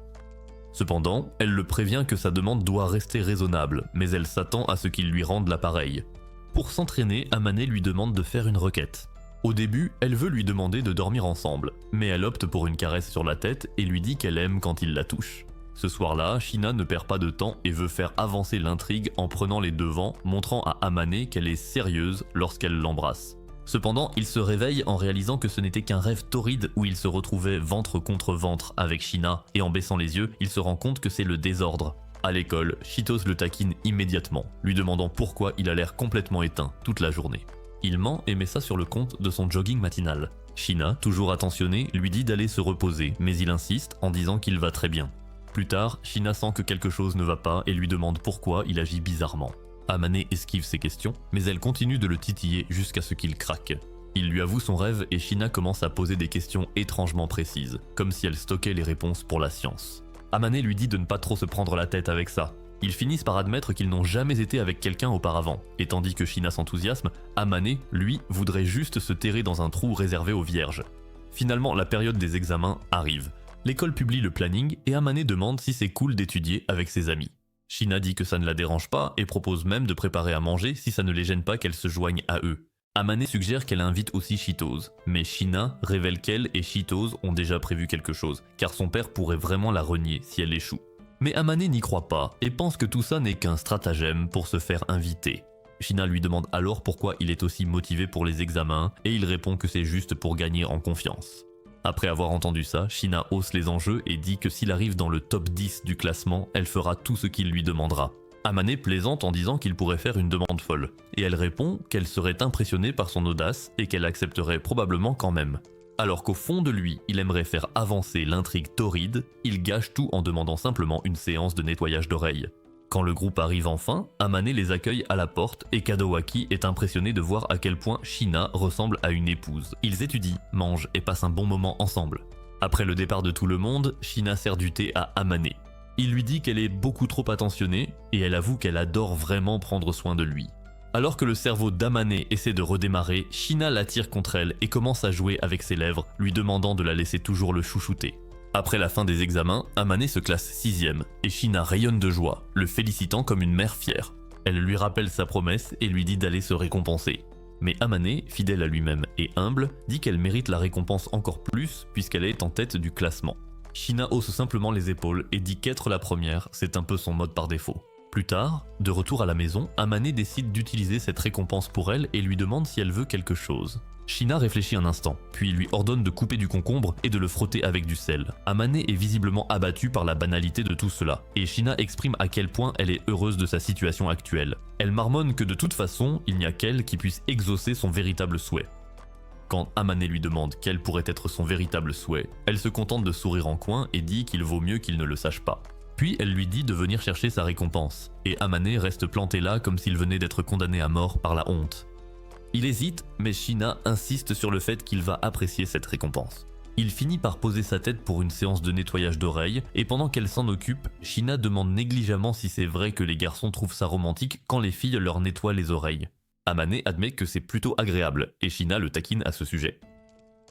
Speaker 1: Cependant, elle le prévient que sa demande doit rester raisonnable, mais elle s'attend à ce qu'il lui rende l'appareil. Pour s'entraîner, Amane lui demande de faire une requête. Au début, elle veut lui demander de dormir ensemble, mais elle opte pour une caresse sur la tête et lui dit qu'elle aime quand il la touche. Ce soir-là, Shina ne perd pas de temps et veut faire avancer l'intrigue en prenant les devants, montrant à Amane qu'elle est sérieuse lorsqu'elle l'embrasse. Cependant, il se réveille en réalisant que ce n'était qu'un rêve torride où il se retrouvait ventre contre ventre avec Shina, et en baissant les yeux, il se rend compte que c'est le désordre. À l'école, Shitos le taquine immédiatement, lui demandant pourquoi il a l'air complètement éteint toute la journée. Il ment et met ça sur le compte de son jogging matinal. Shina, toujours attentionnée, lui dit d'aller se reposer, mais il insiste en disant qu'il va très bien. Plus tard, Shina sent que quelque chose ne va pas et lui demande pourquoi il agit bizarrement. Amane esquive ses questions, mais elle continue de le titiller jusqu'à ce qu'il craque. Il lui avoue son rêve et Shina commence à poser des questions étrangement précises, comme si elle stockait les réponses pour la science. Amane lui dit de ne pas trop se prendre la tête avec ça. Ils finissent par admettre qu'ils n'ont jamais été avec quelqu'un auparavant, et tandis que Shina s'enthousiasme, Amane, lui, voudrait juste se terrer dans un trou réservé aux vierges. Finalement, la période des examens arrive. L'école publie le planning et Amane demande si c'est cool d'étudier avec ses amis. Shina dit que ça ne la dérange pas et propose même de préparer à manger si ça ne les gêne pas qu'elle se joigne à eux. Amane suggère qu'elle invite aussi Chitose, mais Shina révèle qu'elle et Chitose ont déjà prévu quelque chose, car son père pourrait vraiment la renier si elle échoue. Mais Amane n'y croit pas et pense que tout ça n'est qu'un stratagème pour se faire inviter. Shina lui demande alors pourquoi il est aussi motivé pour les examens et il répond que c'est juste pour gagner en confiance. Après avoir entendu ça, Shina hausse les enjeux et dit que s'il arrive dans le top 10 du classement, elle fera tout ce qu'il lui demandera. Amane plaisante en disant qu'il pourrait faire une demande folle, et elle répond qu'elle serait impressionnée par son audace et qu'elle accepterait probablement quand même. Alors qu'au fond de lui, il aimerait faire avancer l'intrigue torride, il gâche tout en demandant simplement une séance de nettoyage d'oreilles. Quand le groupe arrive enfin, Amane les accueille à la porte et Kadowaki est impressionné de voir à quel point Shina ressemble à une épouse. Ils étudient, mangent et passent un bon moment ensemble. Après le départ de tout le monde, Shina sert du thé à Amane. Il lui dit qu'elle est beaucoup trop attentionnée et elle avoue qu'elle adore vraiment prendre soin de lui. Alors que le cerveau d'Amane essaie de redémarrer, Shina l'attire contre elle et commence à jouer avec ses lèvres, lui demandant de la laisser toujours le chouchouter. Après la fin des examens, Amane se classe 6ème et Shina rayonne de joie, le félicitant comme une mère fière. Elle lui rappelle sa promesse et lui dit d'aller se récompenser. Mais Amane, fidèle à lui-même et humble, dit qu'elle mérite la récompense encore plus puisqu'elle est en tête du classement. Shina hausse simplement les épaules et dit qu'être la première, c'est un peu son mode par défaut. Plus tard, de retour à la maison, Amane décide d'utiliser cette récompense pour elle et lui demande si elle veut quelque chose. Shina réfléchit un instant, puis lui ordonne de couper du concombre et de le frotter avec du sel. Amane est visiblement abattue par la banalité de tout cela, et Shina exprime à quel point elle est heureuse de sa situation actuelle. Elle marmonne que de toute façon, il n'y a qu'elle qui puisse exaucer son véritable souhait. Quand Amane lui demande quel pourrait être son véritable souhait, elle se contente de sourire en coin et dit qu'il vaut mieux qu'il ne le sache pas. Puis elle lui dit de venir chercher sa récompense, et Amane reste planté là comme s'il venait d'être condamné à mort par la honte. Il hésite, mais Shina insiste sur le fait qu'il va apprécier cette récompense. Il finit par poser sa tête pour une séance de nettoyage d'oreilles, et pendant qu'elle s'en occupe, Shina demande négligemment si c'est vrai que les garçons trouvent ça romantique quand les filles leur nettoient les oreilles. Amane admet que c'est plutôt agréable, et Shina le taquine à ce sujet.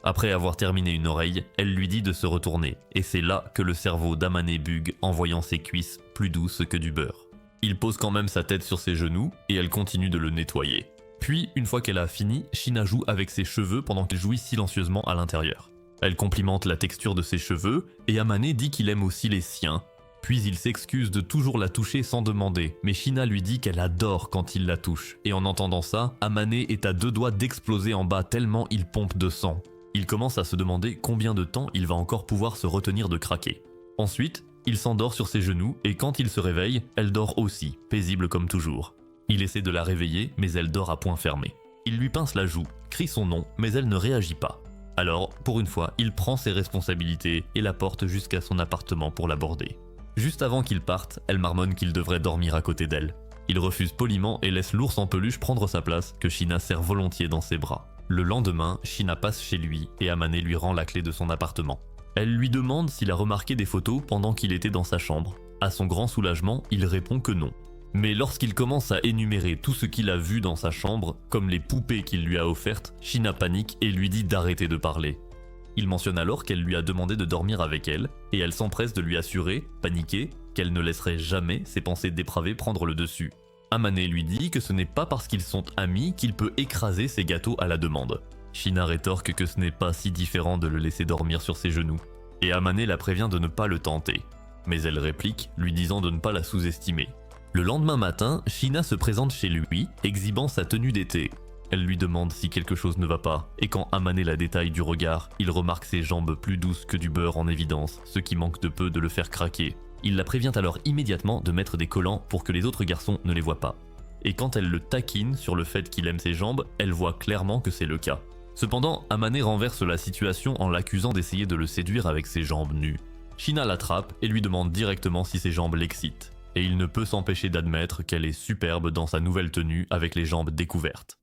Speaker 1: Après avoir terminé une oreille, elle lui dit de se retourner, et c'est là que le cerveau d'Amane bugue en voyant ses cuisses plus douces que du beurre. Il pose quand même sa tête sur ses genoux, et elle continue de le nettoyer. Puis, une fois qu'elle a fini, Shina joue avec ses cheveux pendant qu'elle jouit silencieusement à l'intérieur. Elle complimente la texture de ses cheveux, et Amane dit qu'il aime aussi les siens. Puis il s'excuse de toujours la toucher sans demander, mais Shina lui dit qu'elle adore quand il la touche. Et en entendant ça, Amane est à 2 doigts d'exploser en bas tellement il pompe de sang. Il commence à se demander combien de temps il va encore pouvoir se retenir de craquer. Ensuite, il s'endort sur ses genoux et quand il se réveille, elle dort aussi, paisible comme toujours. Il essaie de la réveiller, mais elle dort à poing fermé. Il lui pince la joue, crie son nom, mais elle ne réagit pas. Alors, pour une fois, il prend ses responsabilités et la porte jusqu'à son appartement pour l'aborder. Juste avant qu'il parte, elle marmonne qu'il devrait dormir à côté d'elle. Il refuse poliment et laisse l'ours en peluche prendre sa place, que Shina serre volontiers dans ses bras. Le lendemain, Shina passe chez lui et Amane lui rend la clé de son appartement. Elle lui demande s'il a remarqué des photos pendant qu'il était dans sa chambre. À son grand soulagement, il répond que non. Mais lorsqu'il commence à énumérer tout ce qu'il a vu dans sa chambre, comme les poupées qu'il lui a offertes, Shina panique et lui dit d'arrêter de parler. Il mentionne alors qu'elle lui a demandé de dormir avec elle, et elle s'empresse de lui assurer, paniquée, qu'elle ne laisserait jamais ses pensées dépravées prendre le dessus. Amane lui dit que ce n'est pas parce qu'ils sont amis qu'il peut écraser ses gâteaux à la demande. Shina rétorque que ce n'est pas si différent de le laisser dormir sur ses genoux, et Amane la prévient de ne pas le tenter. Mais elle réplique, lui disant de ne pas la sous-estimer. Le lendemain matin, Shina se présente chez lui, exhibant sa tenue d'été. Elle lui demande si quelque chose ne va pas, et quand Amane la détaille du regard, il remarque ses jambes plus douces que du beurre en évidence, ce qui manque de peu de le faire craquer. Il la prévient alors immédiatement de mettre des collants pour que les autres garçons ne les voient pas. Et quand elle le taquine sur le fait qu'il aime ses jambes, elle voit clairement que c'est le cas. Cependant, Amane renverse la situation en l'accusant d'essayer de le séduire avec ses jambes nues. Shina l'attrape et lui demande directement si ses jambes l'excitent. Et il ne peut s'empêcher d'admettre qu'elle est superbe dans sa nouvelle tenue avec les jambes découvertes.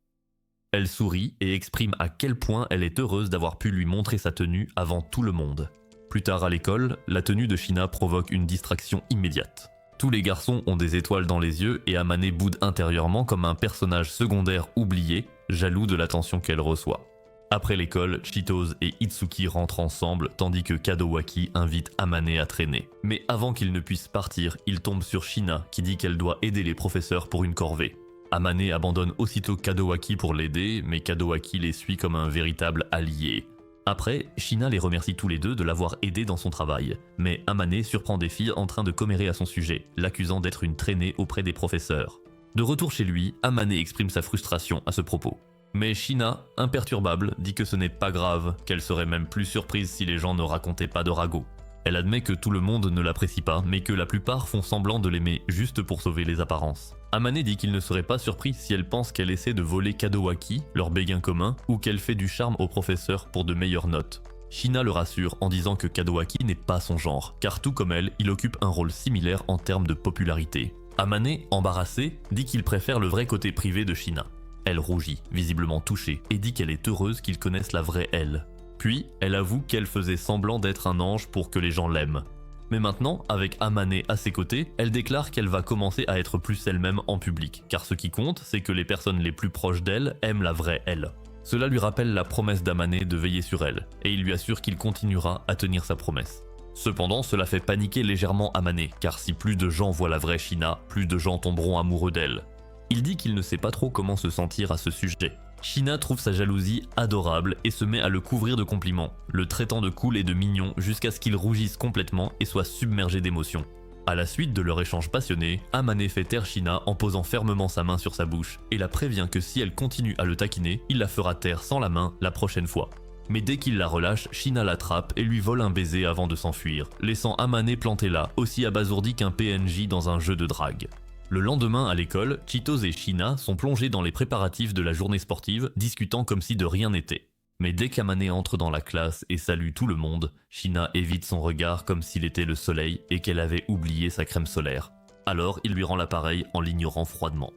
Speaker 1: Elle sourit et exprime à quel point elle est heureuse d'avoir pu lui montrer sa tenue avant tout le monde. Plus tard à l'école, la tenue de Shina provoque une distraction immédiate. Tous les garçons ont des étoiles dans les yeux et Amane boude intérieurement comme un personnage secondaire oublié, jaloux de l'attention qu'elle reçoit. Après l'école, Chitose et Itsuki rentrent ensemble tandis que Kadowaki invite Amane à traîner. Mais avant qu'il ne puisse partir, il tombe sur Shina qui dit qu'elle doit aider les professeurs pour une corvée. Amane abandonne aussitôt Kadowaki pour l'aider, mais Kadowaki les suit comme un véritable allié. Après, Shina les remercie tous les deux de l'avoir aidé dans son travail, mais Amane surprend des filles en train de commérer à son sujet, l'accusant d'être une traînée auprès des professeurs. De retour chez lui, Amane exprime sa frustration à ce propos. Mais Shina, imperturbable, dit que ce n'est pas grave, qu'elle serait même plus surprise si les gens ne racontaient pas de ragots. Elle admet que tout le monde ne l'apprécie pas, mais que la plupart font semblant de l'aimer juste pour sauver les apparences. Amane dit qu'il ne serait pas surpris si elle pense qu'elle essaie de voler Kadowaki, leur béguin commun, ou qu'elle fait du charme au professeur pour de meilleures notes. Shina le rassure en disant que Kadowaki n'est pas son genre, car tout comme elle, il occupe un rôle similaire en termes de popularité. Amane, embarrassée, dit qu'il préfère le vrai côté privé de Shina. Elle rougit, visiblement touchée, et dit qu'elle est heureuse qu'ils connaissent la vraie elle. Puis, elle avoue qu'elle faisait semblant d'être un ange pour que les gens l'aiment. Mais maintenant, avec Amane à ses côtés, elle déclare qu'elle va commencer à être plus elle-même en public, car ce qui compte, c'est que les personnes les plus proches d'elle aiment la vraie elle. Cela lui rappelle la promesse d'Amane de veiller sur elle, et il lui assure qu'il continuera à tenir sa promesse. Cependant, cela fait paniquer légèrement Amane, car si plus de gens voient la vraie Shina, plus de gens tomberont amoureux d'elle. Il dit qu'il ne sait pas trop comment se sentir à ce sujet. Shina trouve sa jalousie adorable et se met à le couvrir de compliments, le traitant de cool et de mignon jusqu'à ce qu'il rougisse complètement et soit submergé d'émotions. À la suite de leur échange passionné, Amane fait taire Shina en posant fermement sa main sur sa bouche et la prévient que si elle continue à le taquiner, il la fera taire sans la main la prochaine fois. Mais dès qu'il la relâche, Shina l'attrape et lui vole un baiser avant de s'enfuir, laissant Amane planté là, aussi abasourdi qu'un PNJ dans un jeu de drague. Le lendemain à l'école, Cheetos et Shina sont plongés dans les préparatifs de la journée sportive, discutant comme si de rien n'était. Mais dès qu'Amane entre dans la classe et salue tout le monde, Shina évite son regard comme s'il était le soleil et qu'elle avait oublié sa crème solaire. Alors il lui rend l'appareil en l'ignorant froidement.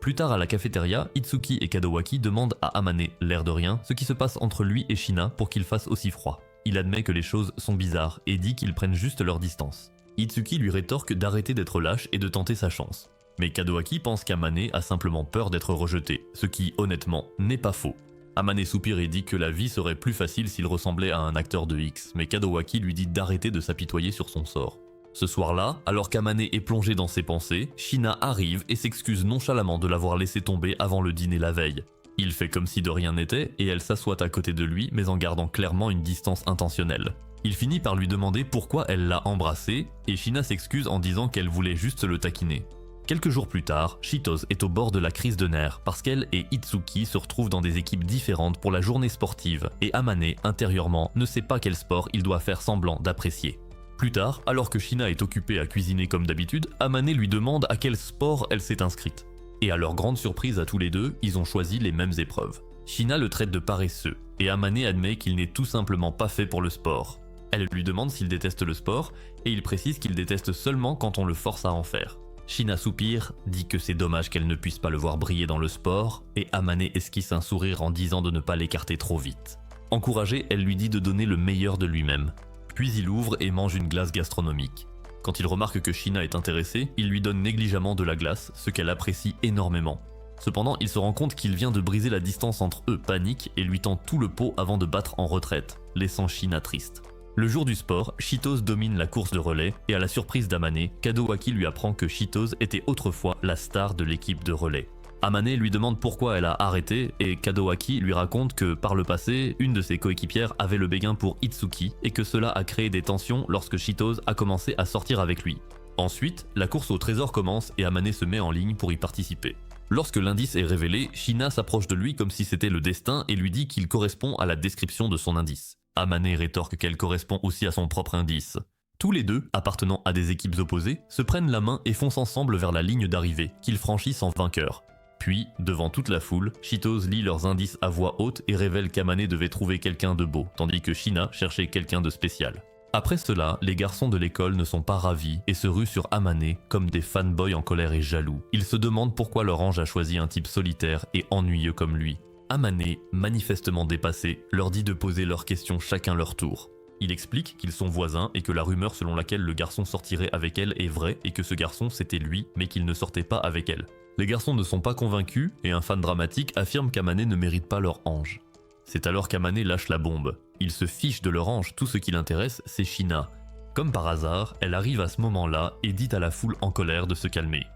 Speaker 1: Plus tard à la cafétéria, Itsuki et Kadowaki demandent à Amane, l'air de rien, ce qui se passe entre lui et Shina pour qu'il fasse aussi froid. Il admet que les choses sont bizarres et dit qu'ils prennent juste leur distance. Itsuki lui rétorque d'arrêter d'être lâche et de tenter sa chance. Mais Kadowaki pense qu'Amane a simplement peur d'être rejeté, ce qui, honnêtement, n'est pas faux. Amane soupire et dit que la vie serait plus facile s'il ressemblait à un acteur de X, mais Kadowaki lui dit d'arrêter de s'apitoyer sur son sort. Ce soir-là, alors qu'Amane est plongé dans ses pensées, Shina arrive et s'excuse nonchalamment de l'avoir laissé tomber avant le dîner la veille. Il fait comme si de rien n'était et elle s'assoit à côté de lui, mais en gardant clairement une distance intentionnelle. Il finit par lui demander pourquoi elle l'a embrassé, et Shina s'excuse en disant qu'elle voulait juste le taquiner. Quelques jours plus tard, Cheetos est au bord de la crise de nerfs parce qu'elle et Itsuki se retrouvent dans des équipes différentes pour la journée sportive et Amane, intérieurement, ne sait pas quel sport il doit faire semblant d'apprécier. Plus tard, alors que Shina est occupée à cuisiner comme d'habitude, Amane lui demande à quel sport elle s'est inscrite. Et à leur grande surprise à tous les deux, ils ont choisi les mêmes épreuves. Shina le traite de paresseux et Amane admet qu'il n'est tout simplement pas fait pour le sport. Elle lui demande s'il déteste le sport et il précise qu'il déteste seulement quand on le force à en faire. Shina soupire, dit que c'est dommage qu'elle ne puisse pas le voir briller dans le sport, et Amane esquisse un sourire en disant de ne pas l'écarter trop vite. Encouragée, elle lui dit de donner le meilleur de lui-même. Puis il ouvre et mange une glace gastronomique. Quand il remarque que Shina est intéressée, il lui donne négligemment de la glace, ce qu'elle apprécie énormément. Cependant, il se rend compte qu'il vient de briser la distance entre eux, panique, et lui tend tout le pot avant de battre en retraite, laissant Shina triste. Le jour du sport, Cheetos domine la course de relais et à la surprise d'Amane, Kadowaki lui apprend que Cheetos était autrefois la star de l'équipe de relais. Amane lui demande pourquoi elle a arrêté et Kadowaki lui raconte que par le passé, une de ses coéquipières avait le béguin pour Itsuki et que cela a créé des tensions lorsque Cheetos a commencé à sortir avec lui. Ensuite, la course au trésor commence et Amane se met en ligne pour y participer. Lorsque l'indice est révélé, Shina s'approche de lui comme si c'était le destin et lui dit qu'il correspond à la description de son indice. Amane rétorque qu'elle correspond aussi à son propre indice. Tous les deux, appartenant à des équipes opposées, se prennent la main et foncent ensemble vers la ligne d'arrivée, qu'ils franchissent en vainqueur. Puis, devant toute la foule, Cheetos lit leurs indices à voix haute et révèle qu'Amane devait trouver quelqu'un de beau, tandis que Shina cherchait quelqu'un de spécial. Après cela, les garçons de l'école ne sont pas ravis et se ruent sur Amane comme des fanboys en colère et jaloux. Ils se demandent pourquoi leur ange a choisi un type solitaire et ennuyeux comme lui. Amane, manifestement dépassé, leur dit de poser leurs questions chacun leur tour. Il explique qu'ils sont voisins et que la rumeur selon laquelle le garçon sortirait avec elle est vraie et que ce garçon c'était lui mais qu'il ne sortait pas avec elle. Les garçons ne sont pas convaincus et un fan dramatique affirme qu'Amane ne mérite pas leur ange. C'est alors qu'Amane lâche la bombe. Ils se fichent de leur ange, tout ce qui l'intéresse c'est Shina. Comme par hasard, elle arrive à ce moment-là et dit à la foule en colère de se calmer.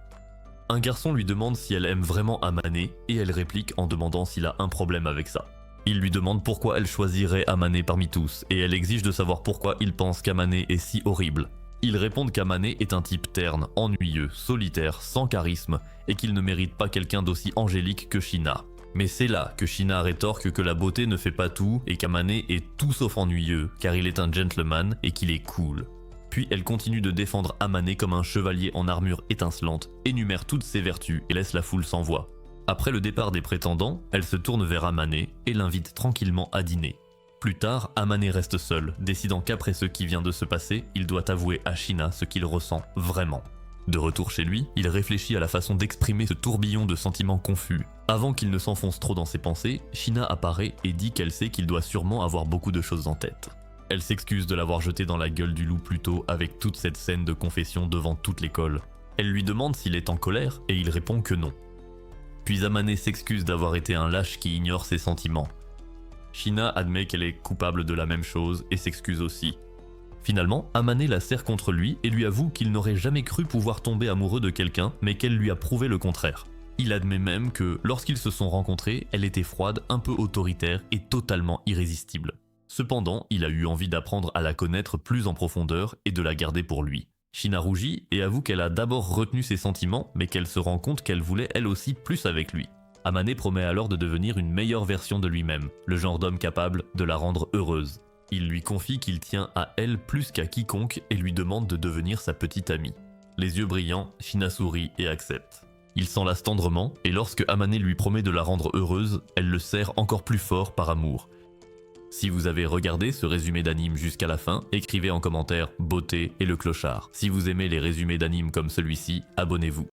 Speaker 1: Un garçon lui demande si elle aime vraiment Amane et elle réplique en demandant s'il a un problème avec ça. Il lui demande pourquoi elle choisirait Amane parmi tous et elle exige de savoir pourquoi il pense qu'Amane est si horrible. Ils répondent qu'Amane est un type terne, ennuyeux, solitaire, sans charisme et qu'il ne mérite pas quelqu'un d'aussi angélique que Shina. Mais c'est là que Shina rétorque que la beauté ne fait pas tout et qu'Amane est tout sauf ennuyeux car il est un gentleman et qu'il est cool. Puis elle continue de défendre Amane comme un chevalier en armure étincelante, énumère toutes ses vertus et laisse la foule sans voix. Après le départ des prétendants, elle se tourne vers Amane et l'invite tranquillement à dîner. Plus tard, Amane reste seul, décidant qu'après ce qui vient de se passer, il doit avouer à Shina ce qu'il ressent vraiment. De retour chez lui, il réfléchit à la façon d'exprimer ce tourbillon de sentiments confus. Avant qu'il ne s'enfonce trop dans ses pensées, Shina apparaît et dit qu'elle sait qu'il doit sûrement avoir beaucoup de choses en tête. Elle s'excuse de l'avoir jeté dans la gueule du loup plus tôt avec toute cette scène de confession devant toute l'école. Elle lui demande s'il est en colère et il répond que non. Puis Amane s'excuse d'avoir été un lâche qui ignore ses sentiments. Shina admet qu'elle est coupable de la même chose et s'excuse aussi. Finalement, Amane la serre contre lui et lui avoue qu'il n'aurait jamais cru pouvoir tomber amoureux de quelqu'un mais qu'elle lui a prouvé le contraire. Il admet même que, lorsqu'ils se sont rencontrés, elle était froide, un peu autoritaire et totalement irrésistible. Cependant, il a eu envie d'apprendre à la connaître plus en profondeur et de la garder pour lui. Shina rougit et avoue qu'elle a d'abord retenu ses sentiments, mais qu'elle se rend compte qu'elle voulait elle aussi plus avec lui. Amane promet alors de devenir une meilleure version de lui-même, le genre d'homme capable de la rendre heureuse. Il lui confie qu'il tient à elle plus qu'à quiconque et lui demande de devenir sa petite amie. Les yeux brillants, Shina sourit et accepte. Il s'enlace tendrement et lorsque Amane lui promet de la rendre heureuse, elle le serre encore plus fort par amour. Si vous avez regardé ce résumé d'anime jusqu'à la fin, écrivez en commentaire beauté et le clochard. Si vous aimez les résumés d'anime comme celui-ci, abonnez-vous.